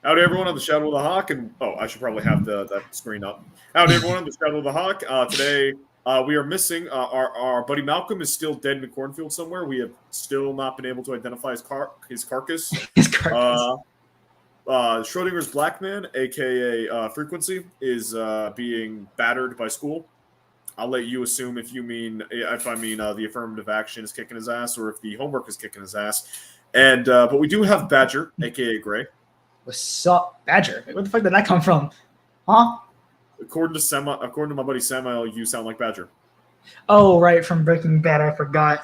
Howdy, everyone on the Shadow of the Hawk, and I should probably have that screen up. Howdy, everyone on the Shadow of the Hawk. Today, we are missing our buddy Malcolm is still dead in the cornfield somewhere. We have still not been able to identify his carcass. His carcass. Schrodinger's Black Man, aka Frequency, is being battered by school. I'll let you assume if I mean the affirmative action is kicking his ass, or if the homework is kicking his ass. And but we do have Badger, aka Gray. What's up, Badger? Where the fuck did that come from? Huh? According to my buddy Samuel, you sound like Badger. Oh, right, from Breaking Bad. I forgot.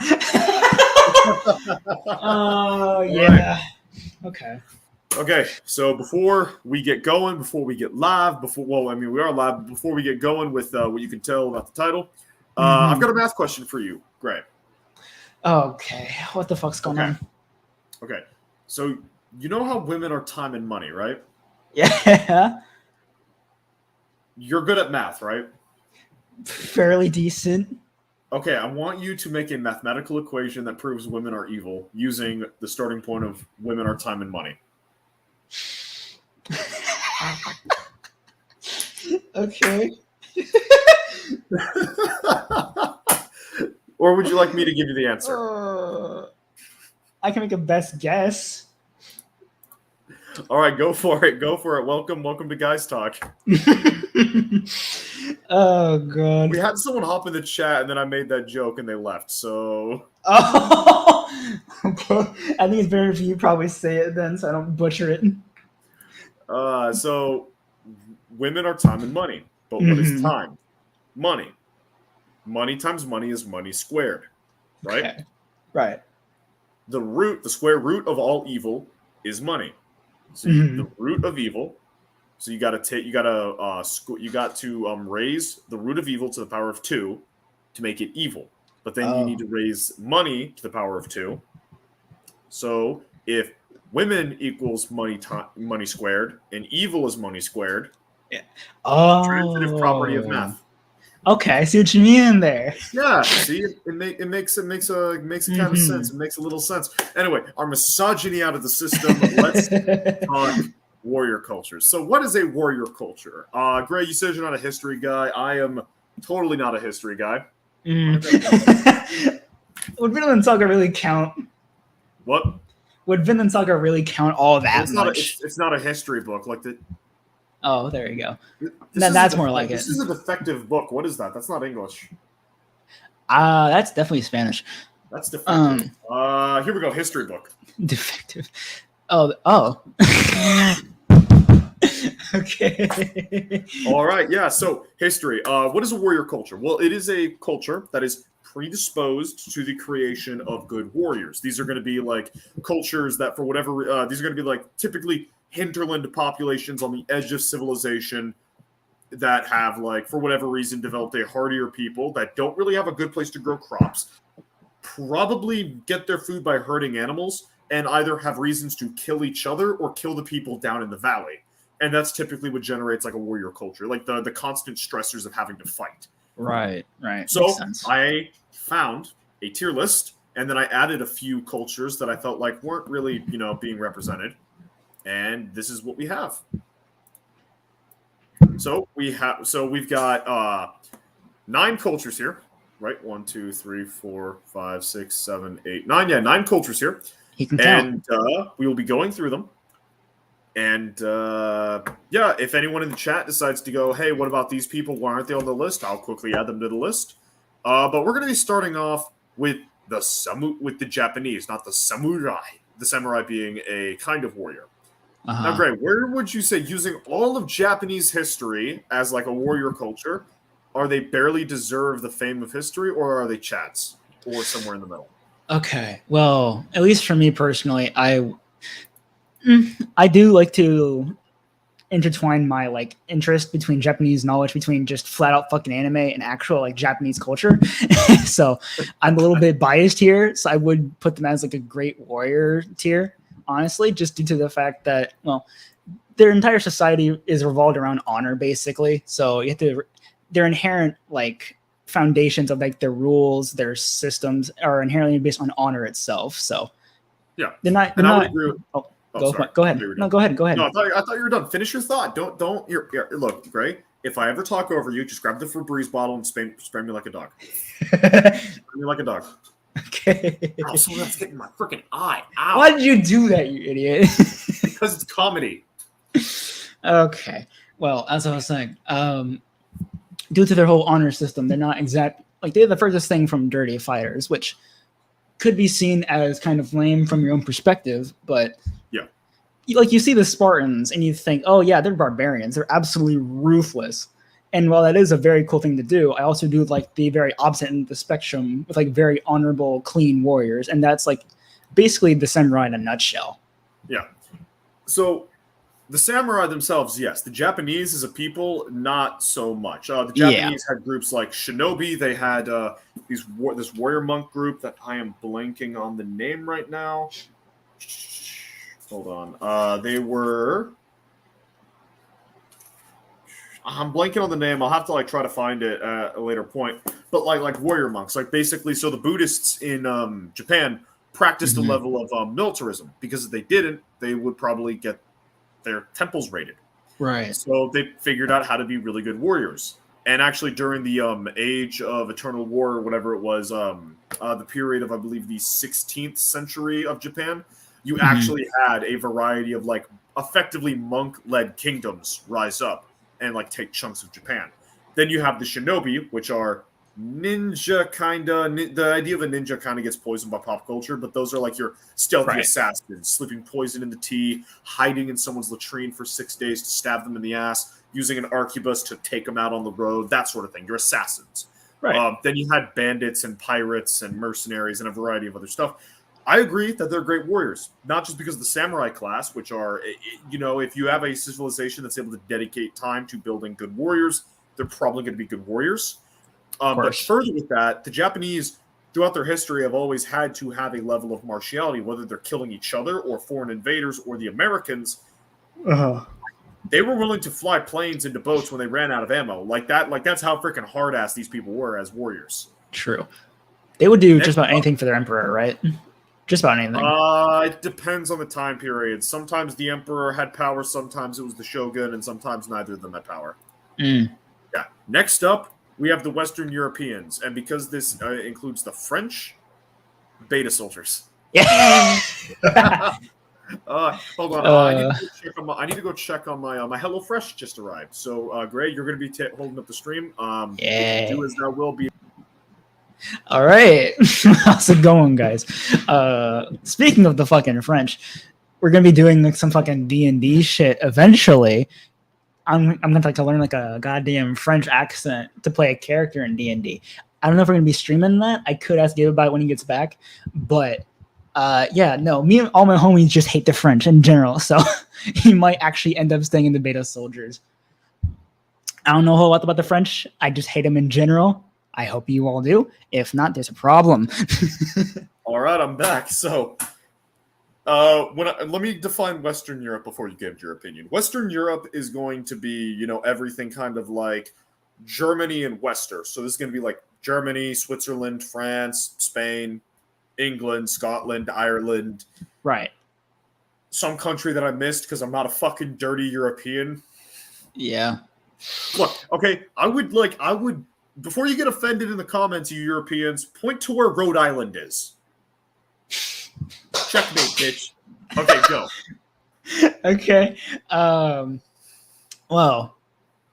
Oh, yeah. Right. Okay, so before we get going, before we get live, we are live, but before we get going with what you can tell about the title, I've got a math question for you, Gray. Okay, what the fuck's going on? Okay, so you know how women are time and money, right? Yeah. You're good at math, right? Fairly decent. Okay, I want you to make a mathematical equation that proves women are evil using the starting point of women are time and money. Okay. Or would you like me to give you the answer? I can make a best guess. All right, go for it. Welcome to Guys Talk. Oh god. We had someone hop in the chat and then I made that joke and they left. So. Oh. Okay. I think it's better if you probably say it then, so I don't butcher it. So women are time and money, but what is time? Money. Money times money is money squared, right? Okay. Right. The square root of all evil is money. So the root of evil. So you got to raise the root of evil to the power of 2 to make it evil. But then you need to raise money to the power of 2. So if women equals money squared and evil is money squared, transitive property of math. Okay, I see what you mean there. Yeah, see, it makes a kind of sense. It makes a little sense. Anyway, our misogyny out of the system. Let's talk warrior cultures. So, what is a warrior culture? Gray, you said you're not a history guy. I am totally not a history guy. Would Vinland Saga really count? What? Would Vinland Saga really count all that much? It's not a history book like the. Oh, there you go. Then that's more like it. This is a defective book. What is that? That's not English. That's definitely Spanish. That's defective. Here we go. History book. Defective. Oh. Okay. All right. Yeah. So history. What is a warrior culture? Well, it is a culture that is predisposed to the creation of good warriors. These are going to be like cultures that, for whatever, these are going to be like typically hinterland populations on the edge of civilization that have, like, for whatever reason, developed a hardier people that don't really have a good place to grow crops, probably get their food by herding animals, and either have reasons to kill each other or kill the people down in the valley. And that's typically what generates like a warrior culture, like the constant stressors of having to fight. Right. So I found a tier list, and then I added a few cultures that I felt like weren't really, being represented. And this is what we have. So we've got 9 cultures here, right? 1, 2, 3, 4, 5, 6, 7, 8, 9. Yeah, 9 cultures here. He can count. And we will be going through them. And if anyone in the chat decides to go, hey, what about these people? Why aren't they on the list? I'll quickly add them to the list. But we're going to be starting off with the Japanese, not the samurai. The samurai being a kind of warrior. Now, Gray, where would you say, using all of Japanese history as like a warrior culture, are they barely deserve the fame of history, or are they chats, or somewhere in the middle? Okay, well, at least for me personally, I do like to intertwine my like interest between Japanese knowledge, between just flat out fucking anime and actual like Japanese culture. So I'm a little bit biased here. So I would put them as like a great warrior tier, honestly, just due to the fact that, well, their entire society is revolved around honor, basically. So you have to, their inherent like foundations of like their rules, their systems are inherently based on honor itself. So yeah, they're not. I would agree with, Oh, Go, sorry. go ahead. You were No, done. go ahead. Go ahead. No, I thought you were done. Finish your thought. Don't. Look, Gray. If I ever talk over you, just grab the Febreze bottle and spray me like a dog. Spray me like a dog. Okay. Ow, someone else getting my freaking eye. Ow. Why did you do that, you idiot? Because it's comedy. Okay. Well, as I was saying, due to their whole honor system, they're not exact. Like they're the furthest thing from dirty fighters, which could be seen as kind of lame from your own perspective. But Yeah. like you see the Spartans, and you think, oh yeah, they're barbarians. They're absolutely ruthless. And while that is a very cool thing to do, I also do like the very opposite end of the spectrum with like very honorable, clean warriors, and that's like basically the samurai in a nutshell. Yeah. So the samurai themselves, yes. The Japanese as a people, not so much. The Japanese had groups like shinobi. They had this warrior monk group that I am blanking on the name right now. Hold on. They were. I'm blanking on the name. I'll have to like try to find it at a later point. But like warrior monks, like basically, so the Buddhists in Japan practiced a level of militarism, because if they didn't, they would probably get their temples raided. Right. So they figured out how to be really good warriors. And actually, during the Age of Eternal War, or whatever it was, the period of, I believe, the 16th century of Japan, you actually had a variety of like effectively monk-led kingdoms rise up and like take chunks of Japan. Then you have the shinobi, which are ninja kind of. The idea of a ninja kind of gets poisoned by pop culture, but those are like your stealthy assassins, slipping poison in the tea, hiding in someone's latrine for 6 days to stab them in the ass, using an arquebus to take them out on the road, that sort of thing. You're assassins. Right. Then you had bandits and pirates and mercenaries and a variety of other stuff. I agree that they're great warriors, not just because of the samurai class, which are, if you have a civilization that's able to dedicate time to building good warriors, they're probably going to be good warriors. But further with that, the Japanese, throughout their history, have always had to have a level of martiality, whether they're killing each other or foreign invaders or the Americans. They were willing to fly planes into boats when they ran out of ammo. Like that's how freaking hard-ass these people were as warriors. True. They would do just about anything for their emperor, right? Just about anything. It depends on the time period. Sometimes the emperor had power, sometimes it was the shogun, and sometimes neither of them had power. Yeah. Next up, we have the Western Europeans, and because this includes the French, beta soldiers. Yeah. Hold on. I need to go check on my my HelloFresh just arrived. So, Gray, you're going to be holding up the stream. Yeah. Do as thou will be. All right. How's it going, guys? Speaking of the fucking French, we're gonna be doing like some fucking D&D shit eventually. I'm gonna like to learn like a goddamn French accent to play a character in D&D. I don't know if we're gonna be streaming that. I could ask Gabe about it when he gets back, but yeah, no, me and all my homies just hate the French in general, so he might actually end up staying in the beta soldiers. I don't know a whole lot about the French. I just hate them in general. I hope you all do. If not, there's a problem. All right, I'm back. So, let me define Western Europe before you give your opinion. Western Europe is going to be, everything kind of like Germany and Wester. So this is going to be like Germany, Switzerland, France, Spain, England, Scotland, Ireland. Right. Some country that I missed because I'm not a fucking dirty European. Yeah. Look, okay, I would before you get offended in the comments, you Europeans, point to where Rhode Island is. Checkmate, bitch. Okay, go. Okay. Well,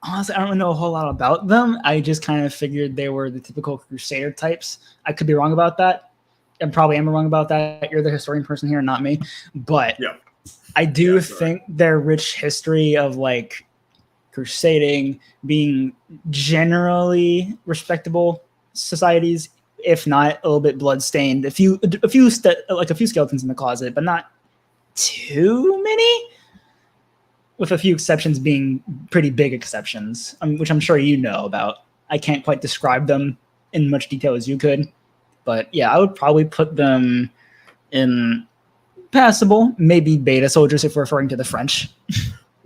honestly, I don't know a whole lot about them. I just kind of figured they were the typical Crusader types. I could be wrong about that. I probably am wrong about that. You're the historian person here, not me. But yeah. I do think their rich history of like crusading being generally respectable societies, if not a little bit bloodstained. A few skeletons in the closet, but not too many. With a few exceptions being pretty big exceptions, which I'm sure you know about. I can't quite describe them in much detail as you could, but yeah, I would probably put them in passable, maybe beta soldiers if we're referring to the French.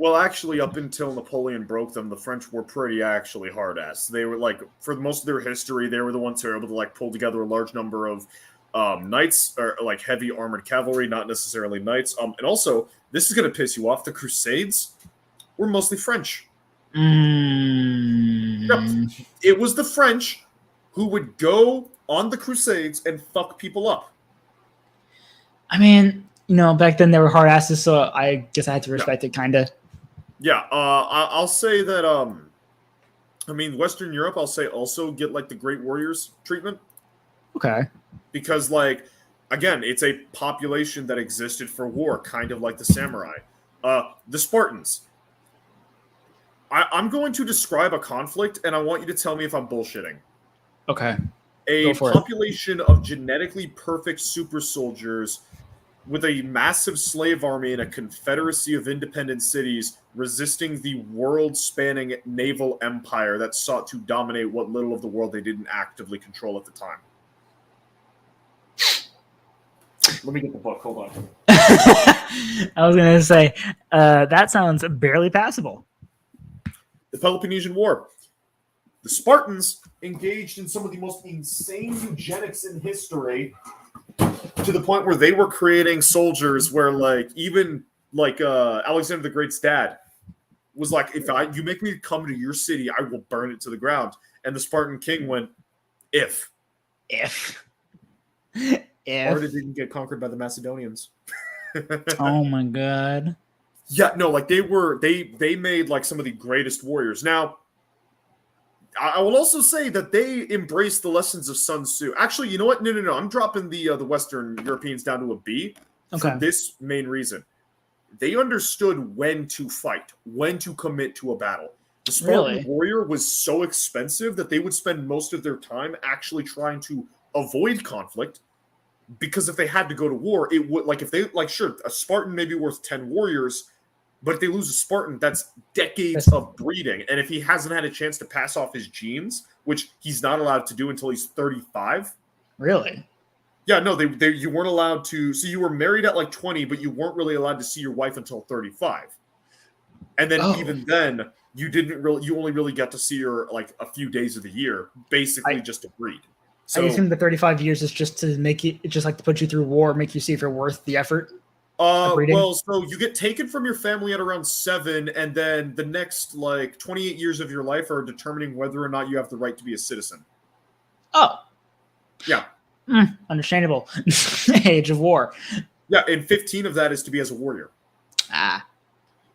Well, actually, up until Napoleon broke them, the French were pretty hard ass. They were like, for most of their history, they were the ones who were able to like pull together a large number of Knights are like heavy armored cavalry, not necessarily knights. And also, this is going to piss you off. The Crusades were mostly French. Yep. It was the French who would go on the Crusades and fuck people up. I mean, back then they were hard asses, so I guess I had to respect it, kind of. Yeah, I'll say that. I mean, Western Europe, I'll say also get like the Great Warriors treatment. Okay. Because, like, again, it's a population that existed for war, kind of like the samurai. The Spartans. I'm going to describe a conflict, and I want you to tell me if I'm bullshitting. Okay. A population of genetically perfect super soldiers with a massive slave army and a confederacy of independent cities resisting the world-spanning naval empire that sought to dominate what little of the world they didn't actively control at the time. Let me get the book. Hold on. I was going to say, that sounds barely passable. The Peloponnesian War. The Spartans engaged in some of the most insane eugenics in history, to the point where they were creating soldiers where, like, even like Alexander the Great's dad was like, if you make me come to your city, I will burn it to the ground. And the Spartan king went, if Sparta didn't get conquered by the Macedonians. Oh my god. Yeah, no, like they made like some of the greatest warriors. Now, I will also say that they embraced the lessons of Sun Tzu. Actually, you know what? No. I'm dropping the Western Europeans down to a B for this main reason. They understood when to fight, when to commit to a battle. The Spartan warrior was so expensive that they would spend most of their time actually trying to avoid conflict, because if they had to go to war, it would, like, if they, like, sure, a Spartan may be worth 10 warriors, but if they lose a Spartan, that's decades of breeding. And if he hasn't had a chance to pass off his genes, which he's not allowed to do until he's 35. Really? Yeah, no, they you weren't allowed to. So you were married at like 20, but you weren't really allowed to see your wife until 35. And then even then, you only really got to see her like a few days of the year, basically just to breed. So, I assume the 35 years is just to make you, just like to put you through war, make you see if you're worth the effort. Well, so you get taken from your family at around 7, and then the next like 28 years of your life are determining whether or not you have the right to be a citizen. Oh, yeah, understandable. Age of war. Yeah, and 15 of that is to be as a warrior.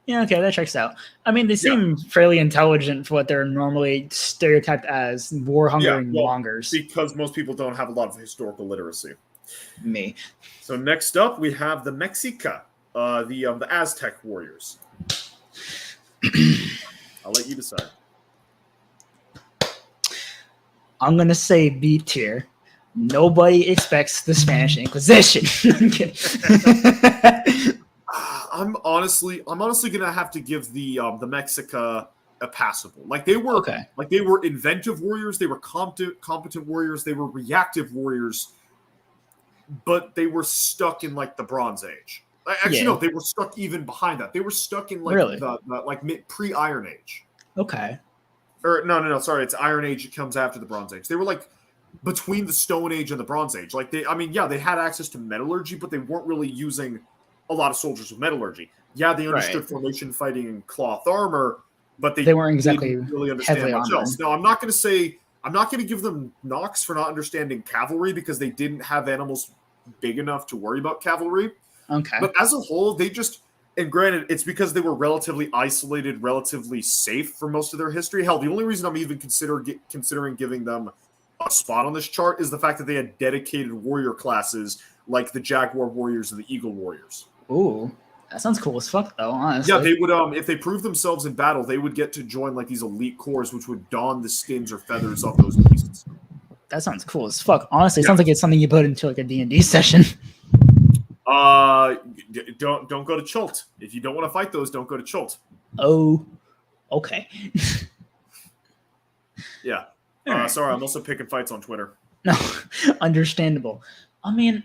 Yeah, okay, that checks out. I mean, they seem fairly intelligent for what they're normally stereotyped as war-hungering mongers. Because most people don't have a lot of historical literacy. Me. So next up, we have the Mexica, the Aztec warriors. I'll let you decide. I'm going to say B tier. Nobody expects the Spanish Inquisition. I'm kidding. I'm honestly gonna have to give the Mexica a passable. Like they were inventive warriors, they were competent warriors, they were reactive warriors, but they were stuck in like the Bronze Age. Actually, no, they were stuck even behind that. They were stuck in like the pre-Iron Age. Okay. Or no, sorry, it's Iron Age. It comes after the Bronze Age. They were like between the Stone Age and the Bronze Age. Like they had access to metallurgy, but they weren't really using a lot of soldiers with metallurgy. Yeah, they understood formation fighting and cloth armor, but they weren't exactly really understand much else. Now, I'm not going to give them knocks for not understanding cavalry, because they didn't have animals big enough to worry about cavalry. Okay. But as a whole, and granted, it's because they were relatively isolated, relatively safe for most of their history. Hell, the only reason I'm even considering giving them a spot on this chart is the fact that they had dedicated warrior classes like the Jaguar Warriors and the Eagle Warriors. Ooh, that sounds cool as fuck, though, honestly. Yeah, they would, if they proved themselves in battle, they would get to join like these elite corps, which would don the skins or feathers off those beasts. That sounds cool as fuck. Honestly, it sounds like it's something you put into like a D&D session. Don't go to Chult. If you don't want to fight those, don't go to Chult. Oh, okay. Yeah. Right. Sorry, I'm also picking fights on Twitter. No, understandable. I mean,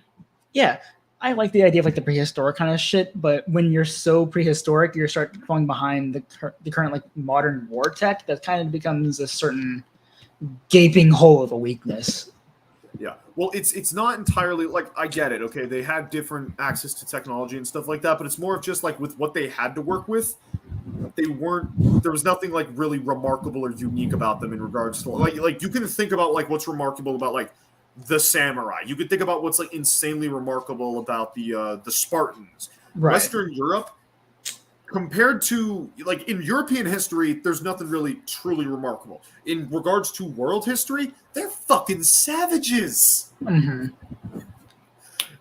yeah, I like the idea of like the prehistoric kind of shit, but when you're so prehistoric, you start falling behind the current like modern war tech, that kind of becomes a certain gaping hole of a weakness. Yeah. Well, it's not entirely like I get it. Okay, they had different access to technology and stuff like that, but it's more of just like with what they had to work with. They weren't. There was nothing like really remarkable or unique about them in regards to like you can think about like what's remarkable about like the samurai. You could think about what's like insanely remarkable about the Spartans. Right. Western Europe, compared to like in European history, there's nothing really truly remarkable. In regards to world history, they're fucking savages. Hmm.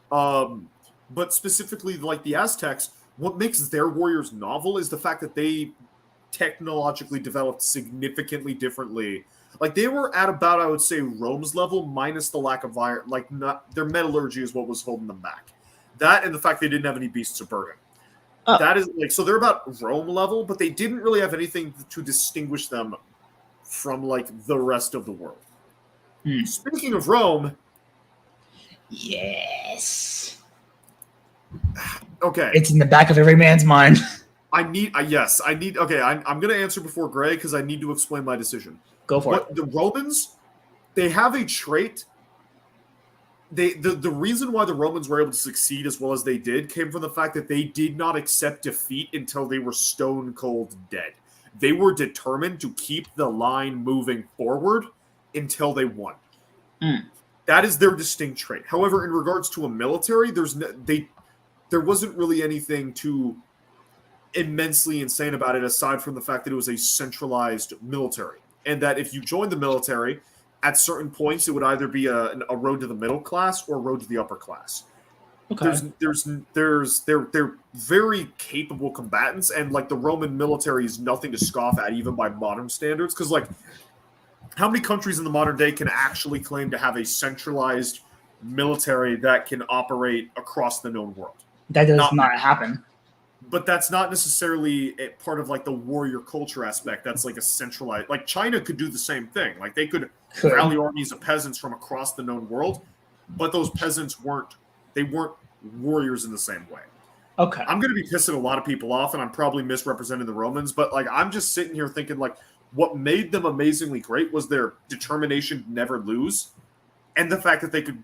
But specifically like the Aztecs, what makes their warriors novel is the fact that they technologically developed significantly differently. Like they were at about, I would say, Rome's level, minus the lack of iron. Like not their metallurgy is what was holding them back. That and the fact they didn't have any beasts of burden. Oh. That is like so they're about Rome level, but they didn't really have anything to distinguish them from like the rest of the world. Speaking of Rome, Yes. okay, It's in the back of every man's mind. I need okay. I'm gonna answer before Gray because I need to explain my decision. Go for it. But the Romans, they have a trait. The reason why the Romans were able to succeed as well as they did came from the fact that they did not accept defeat until they were stone cold dead. They were determined to keep the line moving forward until they won. That is their distinct trait. However, in regards to a military, there wasn't really anything too immensely insane about it aside from the fact that it was a centralized military, and that if you joined the military at certain points, it would either be a road to the middle class or a road to the upper class. Okay. They're very capable combatants, and like the Roman military is nothing to scoff at, even by modern standards. Because like, how many countries in the modern day can actually claim to have a centralized military that can operate across the known world? That does not happen. But that's not necessarily a part of like the warrior culture aspect. That's like a centralized. Like China could do the same thing. Like they could rally armies of peasants from across the known world, but those peasants weren't warriors in the same way. Okay. I'm going to be pissing a lot of people off, and I'm probably misrepresenting the Romans, but like I'm just sitting here thinking like what made them amazingly great was their determination to never lose, and the fact that they could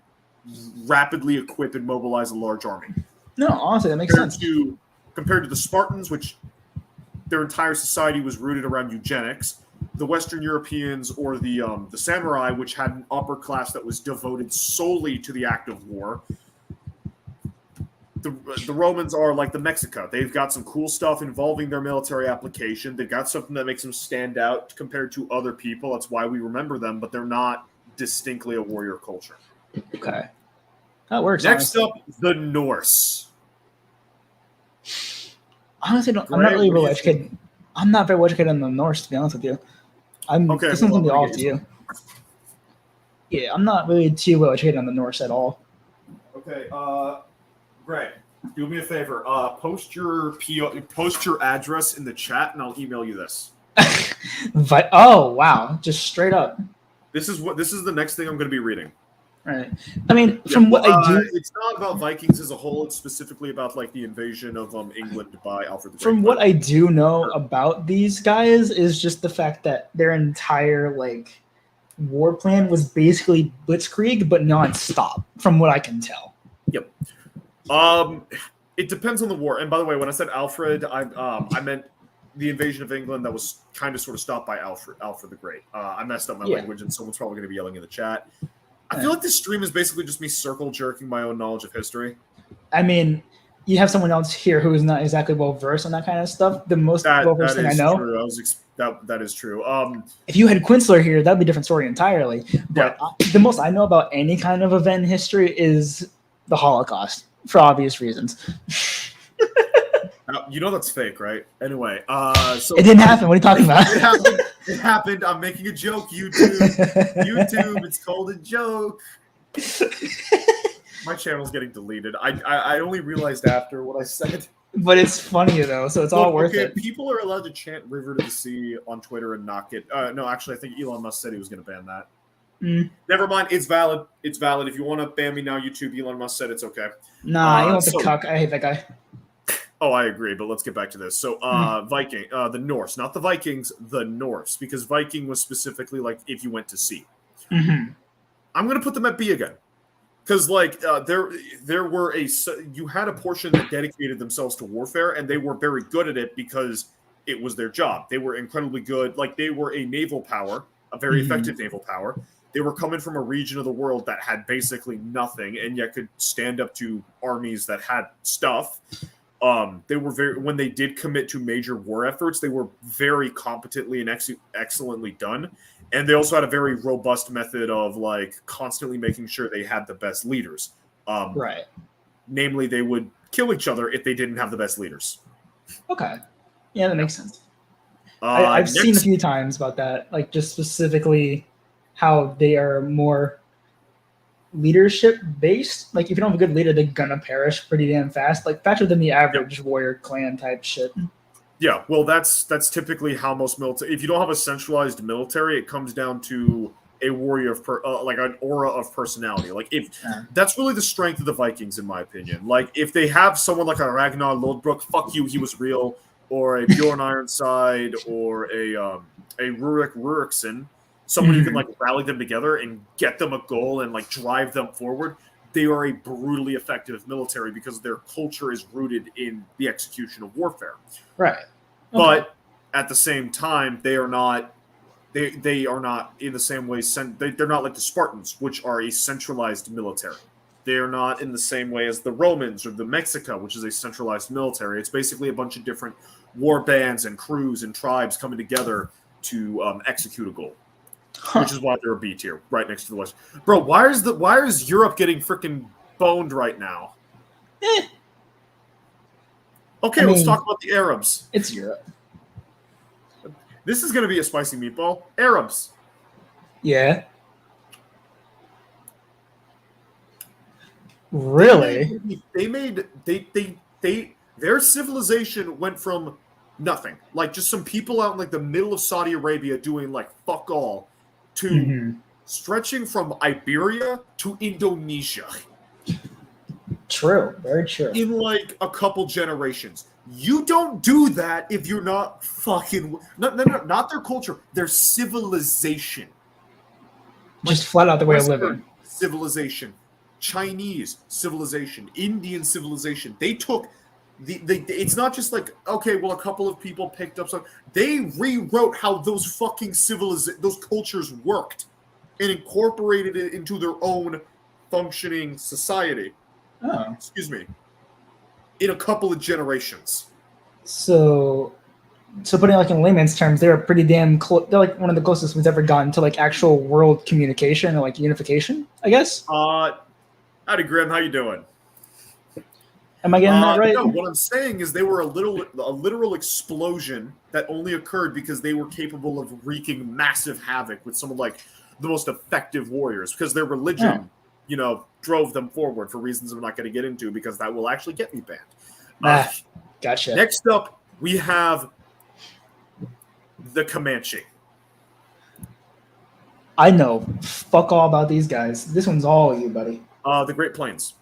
rapidly equip and mobilize a large army. No, honestly, that makes sense. Compared to the Spartans, which their entire society was rooted around eugenics, the Western Europeans or the samurai, which had an upper class that was devoted solely to the act of war. The Romans are like the Mexica. They've got some cool stuff involving their military application. They've got something that makes them stand out compared to other people. That's why we remember them, but they're not distinctly a warrior culture. Okay. That works. Next up, the Norse. Honestly, I'm not really well educated. I'm not very well educated on the Norse, to be honest with you. Okay, this one's gonna be all to you. Yeah, I'm not really too well educated on the Norse at all. Okay, Greg, do me a favor. Post your address in the chat, and I'll email you this. Oh wow, just straight up. This is the next thing I'm going to be reading. Right. I mean, from what I do, it's not about Vikings as a whole. It's specifically about like the invasion of England by Alfred the Great. From what I do know about these guys is just the fact that their entire like war plan was basically blitzkrieg, but non-stop, from what I can tell. Yep. It depends on the war. And by the way, when I said Alfred, I meant the invasion of England that was kind of sort of stopped by Alfred the Great. I messed up my language, and someone's probably going to be yelling in the chat. I feel like this stream is basically just me circle jerking my own knowledge of history. I mean, you have someone else here who is not exactly well versed on that kind of stuff. The most well versed thing I know. True. That is true. If you had Quinzler here, that'd be a different story entirely. But the most I know about any kind of event in history is the Holocaust, for obvious reasons. You know that's fake, right? Anyway, so it didn't happen. What are you talking about? It happened. I'm making a joke. YouTube. It's called a joke. My channel's getting deleted. I only realized after what I said. But it's funny though, so it's all worth it. People are allowed to chant "River to the Sea" on Twitter and not get. No, actually, I think Elon Musk said he was going to ban that. Never mind. It's valid. It's valid. If you want to ban me now, YouTube. Elon Musk said it's okay. Nah, you want the cuck. I hate that guy. Oh, I agree, but let's get back to this. So, Viking, the Norse, not the Vikings, the Norse, because Viking was specifically like if you went to sea. I'm gonna put them at B again. Because like there were you had a portion that dedicated themselves to warfare, and they were very good at it because it was their job. They were incredibly good. Like they were a naval power, a very effective naval power. They were coming from a region of the world that had basically nothing, and yet could stand up to armies that had stuff. They were when they did commit to major war efforts, they were very competently and excellently done. And they also had a very robust method of like constantly making sure they had the best leaders. Right. Namely, they would kill each other if they didn't have the best leaders. Okay. Yeah, that makes sense. I've seen a few times about that, like just specifically how they are more leadership based. Like if you don't have a good leader, they're gonna perish pretty damn fast. Like faster than the average warrior clan type shit. Yeah, well, that's typically how most military. If you don't have a centralized military, it comes down to a warrior of like an aura of personality. Like if that's really the strength of the Vikings, in my opinion. Like if they have someone like a Ragnar Lodbrok, fuck you, he was real, or a Bjorn Ironside, or a Rurik Rurikson, someone who can like rally them together and get them a goal and like drive them forward. They are a brutally effective military because their culture is rooted in the execution of warfare. Right. Okay. But at the same time, they are not. They are not in the same way. They're not like the Spartans, which are a centralized military. They are not in the same way as the Romans or the Mexica, which is a centralized military. It's basically a bunch of different war bands and crews and tribes coming together to execute a goal. Which is why they're a B tier, right next to the West. Bro, why is Europe getting freaking boned right now? Okay, let's talk about the Arabs. It's Europe. This is going to be a spicy meatball. Arabs. Yeah. Really? Their civilization went from nothing, like just some people out in like the middle of Saudi Arabia doing like fuck all, to stretching from Iberia to Indonesia. True, very true. In like a couple generations. You don't do that if you're not fucking not their culture, their civilization. Just like, flat out the way of living. Civilization, Chinese civilization, Indian civilization. They took it's not just like, okay, well, a couple of people picked up something. They rewrote how those fucking those cultures worked and incorporated it into their own functioning society. Oh. Excuse me. In a couple of generations. So putting it like in layman's terms, they're pretty damn close. They're like one of the closest we've ever gotten to like actual world communication or like unification, I guess. Howdy, Grim. How you doing? Am I getting that right? No, what I'm saying is they were a literal explosion that only occurred because they were capable of wreaking massive havoc with some of like the most effective warriors because their religion, drove them forward for reasons I'm not going to get into because that will actually get me banned. Gotcha. Next up, we have the Comanche. I know fuck all about these guys. This one's all you, buddy. The Great Plains.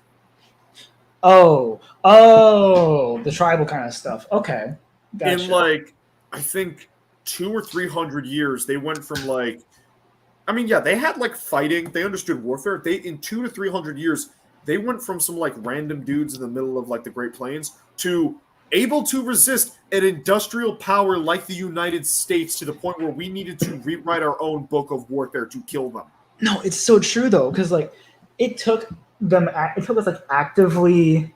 Oh, the tribal kind of stuff. Okay. Gotcha. In like, I think 200 or 300 years, they went from like, they had like fighting. They understood warfare. In 200 to 300 years, they went from some like random dudes in the middle of like the Great Plains to able to resist an industrial power like the United States to the point where we needed to rewrite our own book of warfare to kill them. No, it's so true though, because like it took us like actively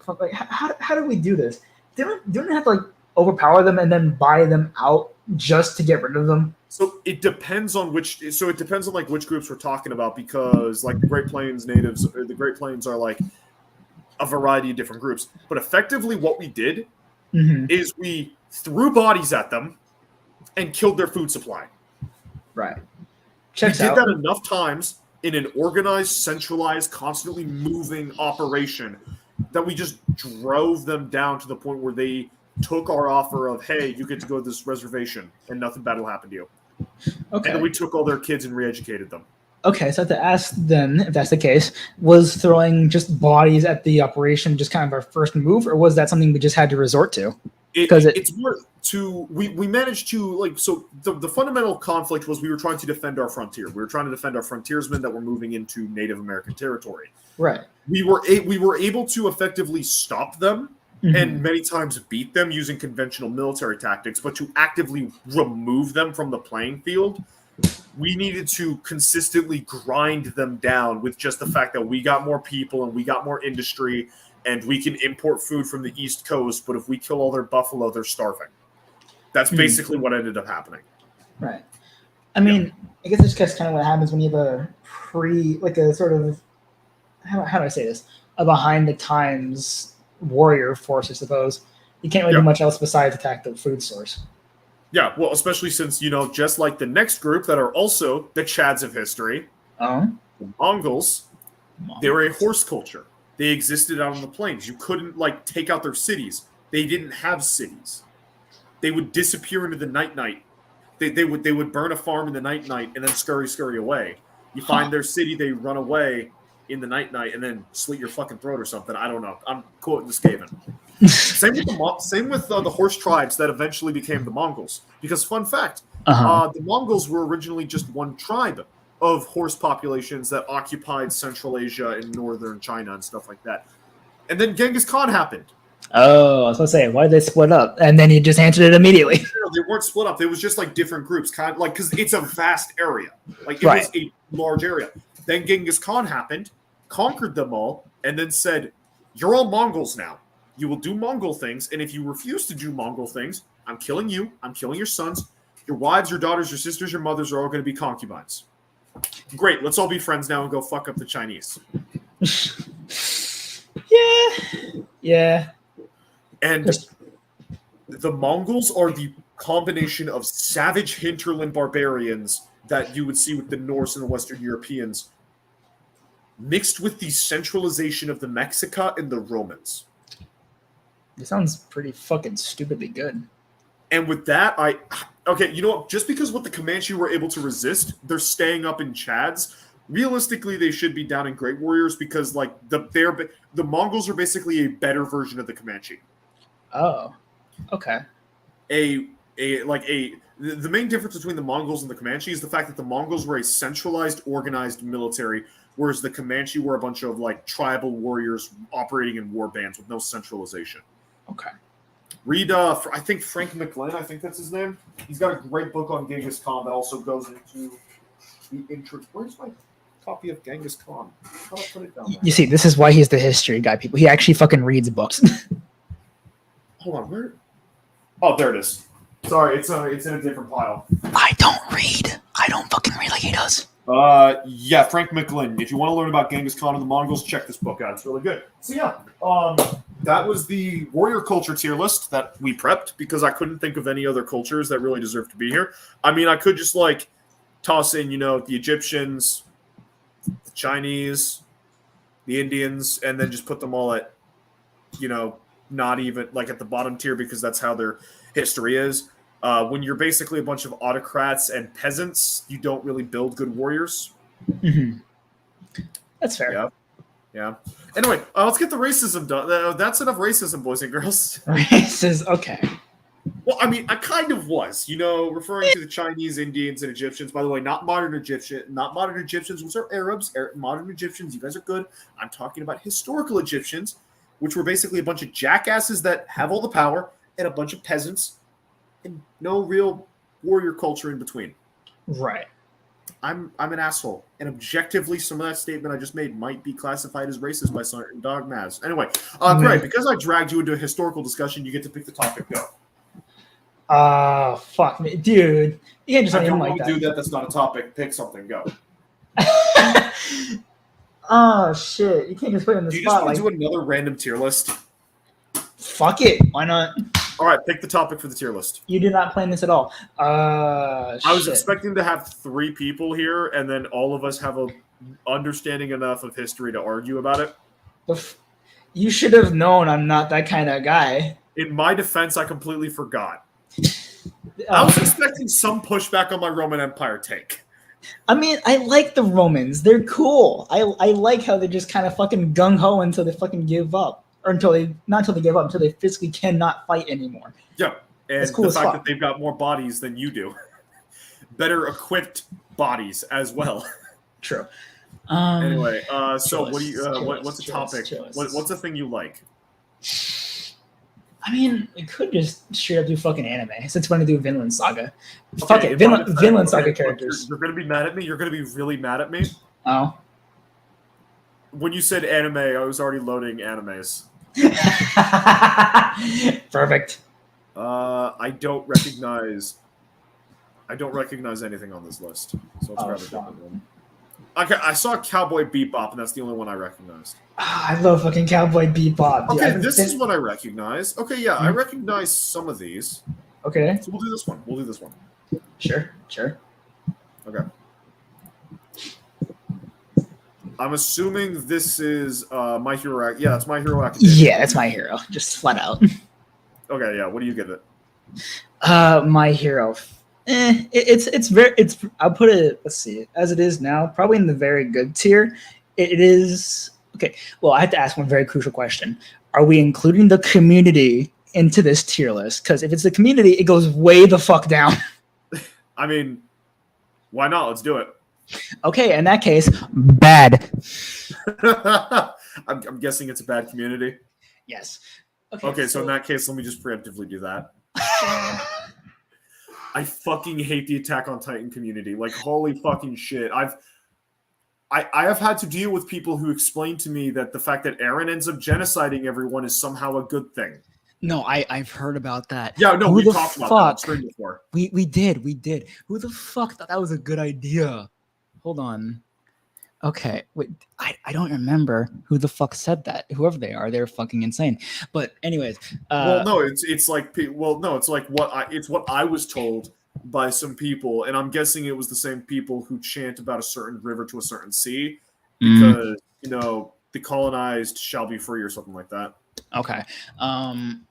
like how do we do this? Didn't have to like overpower them and then buy them out just to get rid of them? So it depends on which like which groups we're talking about because like the Great Plains natives or the Great Plains are like a variety of different groups. But effectively what we did is we threw bodies at them and killed their food supply. Right. We did that enough times in an organized, centralized, constantly moving operation that we just drove them down to the point where they took our offer of, hey, you get to go to this reservation and nothing bad will happen to you. Okay. And then we took all their kids and re-educated them. Okay, so I have to ask then, if that's the case, was throwing just bodies at the operation just kind of our first move, or was that something we just had to resort to? It's more to we managed to like so the fundamental conflict was we were trying to defend our frontier. We were trying to defend our frontiersmen that were moving into Native American territory. Right. We were able to effectively stop them and many times beat them using conventional military tactics, but to actively remove them from the playing field, we needed to consistently grind them down with just the fact that we got more people and we got more industry and we can import food from the East Coast, but if we kill all their buffalo, they're starving. That's basically what ended up happening. Right. I mean, I guess that's kind of what happens when you have a a sort of, how do I say this? A behind the times warrior force, I suppose. You can't really do much else besides attack the food source. Yeah, well, especially since, just like the next group that are also the Chads of history, the Mongols, they were a horse culture. They existed out on the plains. You couldn't, take out their cities. They didn't have cities. They would disappear into the night. They would burn a farm in the night, and then scurry away. You find their city, they run away in the night, and then slit your fucking throat or something. I don't know. I'm quoting the Skaven. Same with the horse tribes that eventually became the Mongols. Because fun fact, the Mongols were originally just one tribe of horse populations that occupied Central Asia and northern China and stuff like that. And then Genghis Khan happened. Oh, I was going to say, why did they split up? And then he just answered it immediately. They weren't split up. It was just different groups, because it's a vast area. It was a large area. Then Genghis Khan happened, conquered them all, and then said, "You're all Mongols now. You will do Mongol things, and if you refuse to do Mongol things, I'm killing you. I'm killing your sons. Your wives, your daughters, your sisters, your mothers are all going to be concubines. Great, let's all be friends now and go fuck up the Chinese." Yeah. And the Mongols are the combination of savage hinterland barbarians that you would see with the Norse and the Western Europeans, mixed with the centralization of the Mexica and the Romans. It sounds pretty fucking stupidly good. And with that, just because what the Comanche were able to resist, they're staying up in Chads. Realistically, they should be down in Great Warriors because, the Mongols are basically a better version of the Comanche. Oh, okay. The main difference between the Mongols and the Comanche is the fact that the Mongols were a centralized, organized military, whereas the Comanche were a bunch of tribal warriors operating in war bands with no centralization. Okay. Read, I think Frank McGlynn, I think that's his name. He's got a great book on Genghis Khan that also goes into the intro. Where's my copy of Genghis Khan? How do I put it down there? You see, this is why he's the history guy, people. He actually fucking reads books. Hold on, where? Oh, there it is. Sorry, it's in a different pile. I don't read. I don't fucking read like he does. Yeah, Frank McGlynn. If you want to learn about Genghis Khan and the Mongols, check this book out. It's really good. So yeah, that was the warrior culture tier list that we prepped because I couldn't think of any other cultures that really deserve to be here. I mean, I could just toss in, the Egyptians, the Chinese, the Indians, and then just put them all at, not even at the bottom tier because that's how their history is. When you're basically a bunch of autocrats and peasants, you don't really build good warriors. Mm-hmm. That's fair. Yeah. Anyway, let's get the racism done. That's enough racism, boys and girls. Racism, okay. Well, I mean, I kind of was, referring to the Chinese, Indians, and Egyptians. By the way, not modern Egyptians, which are Arabs. Modern Egyptians, you guys are good. I'm talking about historical Egyptians, which were basically a bunch of jackasses that have all the power and a bunch of peasants and no real warrior culture in between. Right. I'm an asshole. And objectively, some of that statement I just made might be classified as racist by certain dogmas. Anyway, Greg, because I dragged you into a historical discussion, you get to pick the topic. Go. Fuck me. Dude. You can't just I don't want to do that. That's not a topic. Pick something. Go. Oh, shit. You can't just put it in the spot. Do you just want to do another random tier list? Fuck it. Why not? All right, pick the topic for the tier list. You did not plan this at all. I was expecting to have 3 people here, and then all of us have a understanding enough of history to argue about it. You should have known I'm not that kind of guy. In my defense, I completely forgot. I was expecting some pushback on my Roman Empire take. I mean, I like the Romans. They're cool. I like how they're just kind of fucking gung-ho until they fucking give up. or until they not until they give up, until they physically cannot fight anymore. Yeah, and That's cool the as fact fuck. that they've got more bodies than you do, better equipped bodies as well. True. Anyway, so chill what do you? list, chill What's list, the chill list, topic? chill list. What's the thing you like? I mean, we could just straight up do fucking anime since we're gonna do Vinland Saga. Fuck Okay, it, in my defense- Vinland Saga okay, look, characters. You're gonna be mad at me. You're gonna be really mad at me. Oh. When you said anime, I was already loading animes. Perfect. I don't recognize anything on this list. So let's grab a different one. Okay, I saw Cowboy Bebop, and that's the only one I recognized. I love fucking Cowboy Bebop. Dude. Okay, this is what I recognize. Okay, yeah, I recognize some of these. Okay. So we'll do this one. We'll do this one. Sure. Okay. I'm assuming this is My Hero. Yeah, it's My Hero Academia. Yeah, that's my hero. Just flat out. Okay, yeah. What do you give it? My hero. It's I'll put it, let's see, as it is now, probably in the very good tier. It is okay. Well, I have to ask one very crucial question. Are we including the community into this tier list? Because if it's the community, it goes way the fuck down. I mean, why not? Let's do it. Okay, in that case, bad. I'm guessing it's a bad community. Yes. Okay, so in that case, let me just preemptively do that. I fucking hate the Attack on Titan community. Like, holy fucking shit. I have had to deal with people who explain to me that the fact that Eren ends up genociding everyone is somehow a good thing. No, I've heard about that. Yeah, no, Who we the talked about that on stream before. We did. Who the fuck thought that was a good idea? Hold on. Okay, wait. I don't remember who the fuck said that. Whoever they are, they're fucking insane. But anyways, well, no, it's like it's like what I was told by some people, and I'm guessing it was the same people who chant about a certain river to a certain sea because the colonized shall be free or something like that. Okay.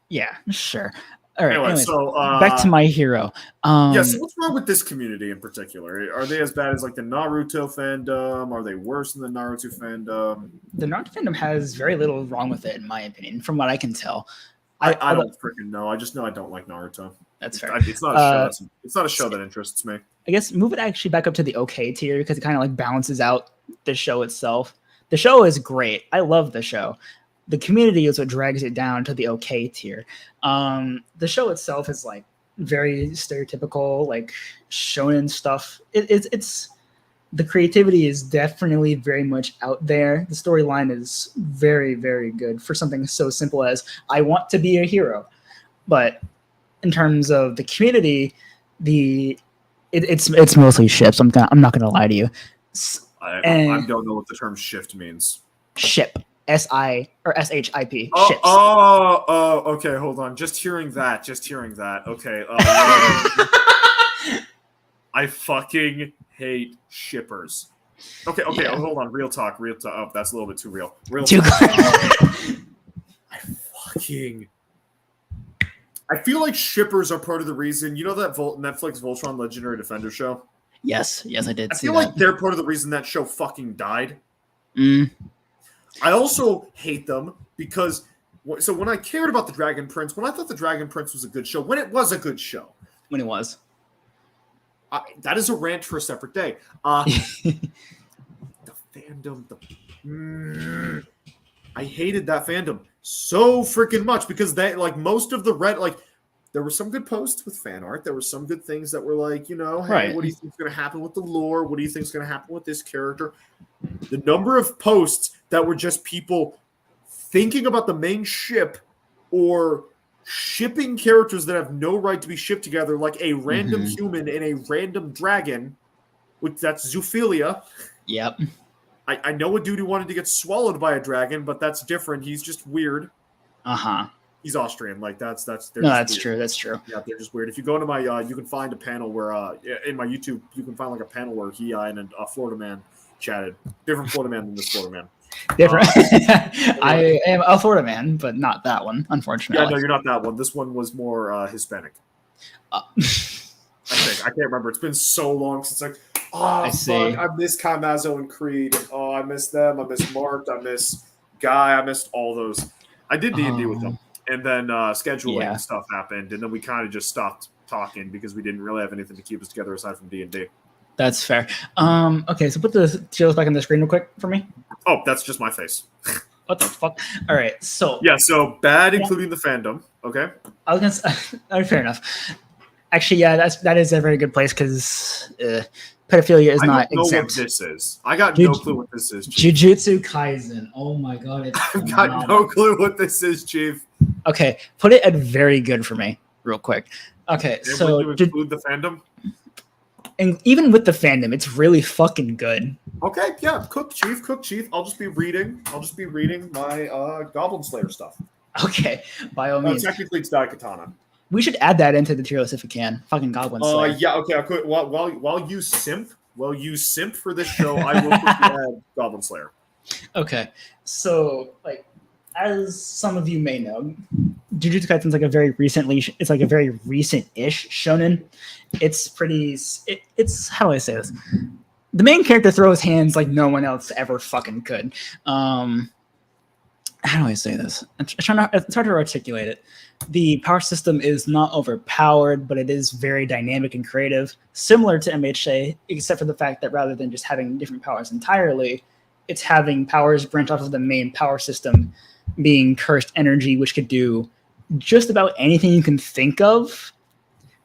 Yeah. Sure. All right. Anyway, anyways, so back to My Hero. Yeah, so what's wrong with this community in particular? Are they as bad as like the Naruto fandom? Are they worse than the Naruto fandom? The Naruto fandom has very little wrong with it, in my opinion, from what I can tell. I don't freaking know. I just know I don't like Naruto. That's fair. It's not a show. It's not a show that interests me. I guess move it actually back up to the okay tier because it kind of like balances out the show itself. The show is great. I love the show. The community is what drags it down to the okay tier. The show itself is like very stereotypical, like shonen stuff. It's the creativity is definitely very much out there. The storyline is very, very good for something so simple as I want to be a hero. But in terms of the community, it's mostly ships. I'm not gonna lie to you. I don't know what the term shift means. Ship. SI or SHIP. Oh, ships. Okay, hold on. Just hearing that. Okay. I fucking hate shippers. Okay, Yeah. hold on. Real talk. Oh, that's a little bit too real. Too I feel like shippers are part of the reason. You know that Netflix Voltron Legendary Defender show? Yes, I did I see feel that. like they're part of the reason that show fucking died. Mm. I also hate them because when I cared about the Dragon Prince, when I thought the Dragon Prince was a good show, when it was a good show, When it was. that is a rant for a separate day. The fandom, I hated that fandom so freaking much because they like most of the there were some good posts with fan art. There were some good things that were like, hey, Right. what do you think is going to happen with the lore? What do you think is going to happen with this character? The number of posts that were just people thinking about the main ship or shipping characters that have no right to be shipped together, like a random human and a random dragon, which that's zoophilia. Yep. I know a dude who wanted to get swallowed by a dragon, but that's different. He's just weird. Uh-huh. He's Austrian. Like that's. No, just that's weird. true. That's true. Yeah, they're just weird. If you go to my, you can find a panel where, in my YouTube, you can find like a panel where I and a Florida man chatted. Different Florida man than this Florida man. Different. I am a Florida man, but not that one, unfortunately. Yeah, no, you're not that one. This one was more Hispanic. I think. I can't remember. It's been so long since I see. I miss Kamazo and Creed. Oh, I miss them. I miss Mark. I miss Guy. I missed all those. I did D&D with Um, them, and then scheduling yeah, stuff happened, and then we kind of just stopped talking because we didn't really have anything to keep us together aside from D&D. that's fair. Okay, so put the Teals back on the screen real quick for me. Oh, that's just my face. What the fuck? All right, so Yeah, so bad, including the fandom. Okay. I was gonna say, fair enough. Actually, yeah, that is a very good place because pedophilia is I not don't know what exempt. this is. I got no Juj- clue what this is, Chief. Jujutsu Kaisen. Oh my god, it's I've got no phenomenal. clue what this is, Chief. Okay, put it at very good for me, real quick. Okay, And so when you include the fandom? and even with the fandom, it's really fucking good. Okay, yeah, cook chief. I'll just be reading my Goblin Slayer stuff. Okay, by all means, Technically, it's Daikatana. we should add that into the tier list if we can. Fucking Goblin Slayer. Yeah, okay. I could, while you simp for this show, I will quickly add Goblin Slayer. Okay, so like, as some of you may know, Jujutsu Kaisen's like a very recent-ish shonen. It's pretty. It's how do I say this? The main character throws hands like no one else ever fucking could. How do I say this? It's hard to articulate it. The power system is not overpowered, but it is very dynamic and creative, similar to MHA, except for the fact that rather than just having different powers entirely, it's having powers branch off of the main power system, being cursed energy, which could do just about anything you can think of,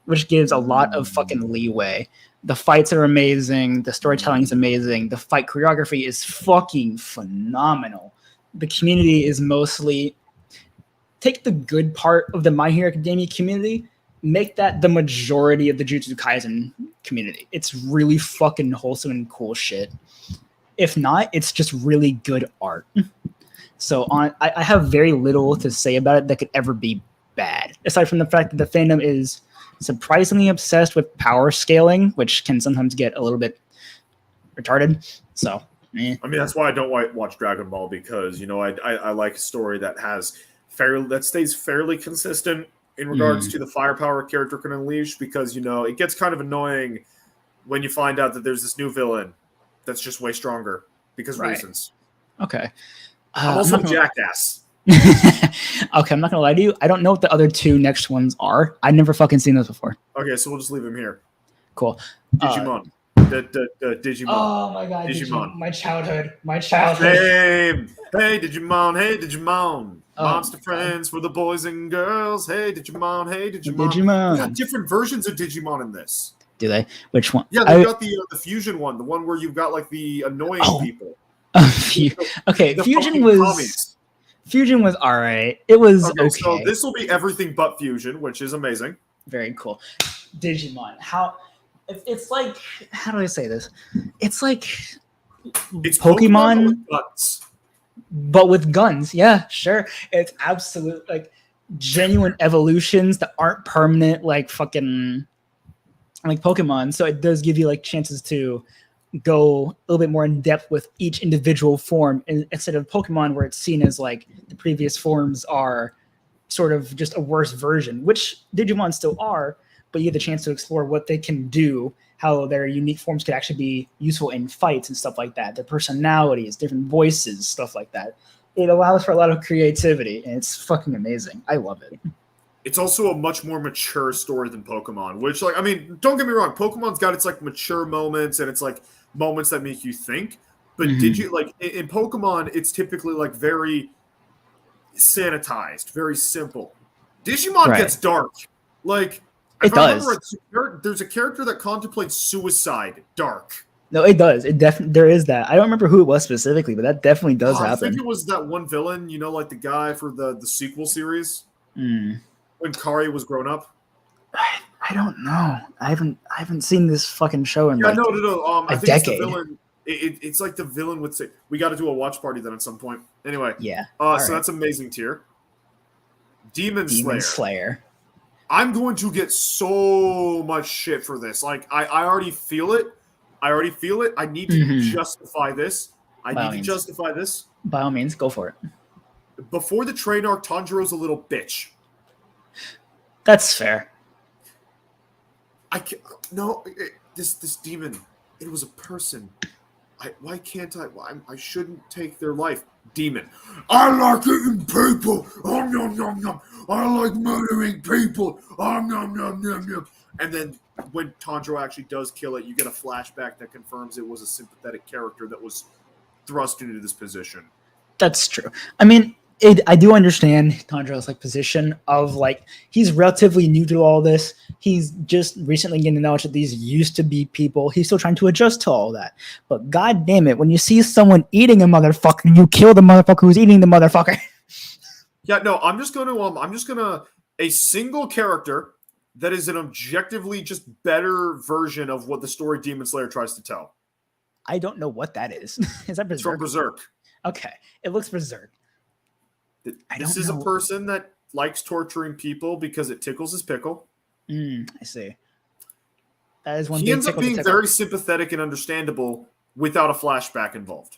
which gives a lot of fucking leeway. The fights are amazing. The storytelling is amazing. The fight choreography is fucking phenomenal. The community is mostly take the good part of the My Hero Academia community, make that the majority of the Jujutsu Kaisen community. It's really fucking wholesome and cool shit. If not, it's just really good art. So I have very little to say about it that could ever be bad, aside from the fact that the fandom is surprisingly obsessed with power scaling, which can sometimes get a little bit retarded. So, I mean, that's why I don't watch Dragon Ball, because I like a story that stays fairly consistent in regards to the firepower a character can unleash, because it gets kind of annoying when you find out that there's this new villain that's just way stronger because of reasons. Okay. I'm also a jackass. Okay, I'm not gonna lie to you. I don't know what the other two next ones are. I've never fucking seen those before. Okay, so we'll just leave him here. Cool. Digimon. Digimon. Oh my god, Digimon. My childhood. Hey, Digimon. Oh, Monster friends for the boys and girls. Hey, Digimon. Digimon. We got different versions of Digimon in this. Do they? Which one? Yeah, they got the fusion one, the one where you've got like the annoying people. Okay, The Fusion fucking was commies. Fusion was all right. It was okay. So this will be everything but Fusion, which is amazing. Very cool. Digimon. It's like, how do I say this? It's like It's Pokemon with guns. but with guns. Yeah, sure. It's absolute like genuine evolutions that aren't permanent, like fucking like Pokemon. So it does give you like chances to go a little bit more in depth with each individual form, instead of Pokemon where it's seen as like the previous forms are sort of just a worse version, which Digimon still are, but you get the chance to explore what they can do, how their unique forms could actually be useful in fights and stuff like that, their personalities, different voices, stuff like that. It allows for a lot of creativity, and it's fucking amazing. I love it. It's also a much more mature story than Pokemon, which, like, I mean, don't get me wrong, Pokemon's got its like mature moments and it's like moments that make you think. But like in Pokemon, it's typically like very sanitized, very simple. Digimon gets dark. Like, it does. There's a character that contemplates suicide. Dark. No, it does. It definitely there is that. I don't remember who it was specifically, but that definitely does happen. I think it was that one villain, like the guy for the sequel series. When Kari was grown up. I don't know. I haven't seen this fucking show in no. I think decade. It's the villain. It's like the villain would say. We got to do a watch party then at some point. Anyway. Yeah. So that's amazing tier. Demon Slayer. I'm going to get so much shit for this. Like I already feel it. I need to justify this. I need to justify this. By all means, go for it. Before the train arc, Tanjiro's a little bitch. That's fair. This demon, it was a person. why can't I? I shouldn't take their life. Demon. I like eating people. Nom nom nom. I like murdering people. Nom nom nom nom. And then when Tanjiro actually does kill it, you get a flashback that confirms it was a sympathetic character that was thrust into this position. That's true. I mean, I do understand Tanjiro's like position of like he's relatively new to all this. He's just recently getting to know that these used to be people. He's still trying to adjust to all that. But god damn it, when you see someone eating a motherfucker, you kill the motherfucker who's eating the motherfucker. Yeah, no, I'm just gonna a single character that is an objectively just better version of what the story Demon Slayer tries to tell. I don't know what that is. Is that Berserk? It's from Berserk. Okay, it looks Berserk. This is a person that likes torturing people because it tickles his pickle. I see. That is one. He ends up being very sympathetic and understandable without a flashback involved.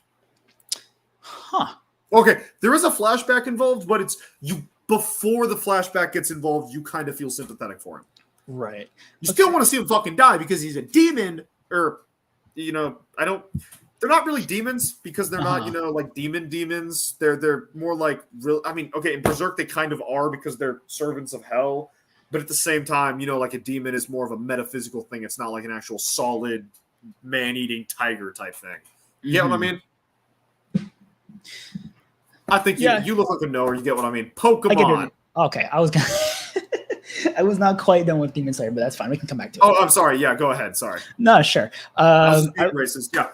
Huh. Okay, there is a flashback involved, but it's you before the flashback gets involved, you kind of feel sympathetic for him. Right. You still want to see him fucking die because he's a demon, or they're not really demons because they're not, like demons. They're more like real. I mean, okay, in Berserk they kind of are because they're servants of hell, but at the same time, like a demon is more of a metaphysical thing. It's not like an actual solid man-eating tiger type thing. You get what I mean? I think you look like a knower. You get what I mean? Pokemon. Okay, I was gonna. I was not quite done with Demon Slayer, but that's fine. We can come back to it. Oh, I'm sorry. Yeah, go ahead. Sorry. No, sure. Racist. Yeah.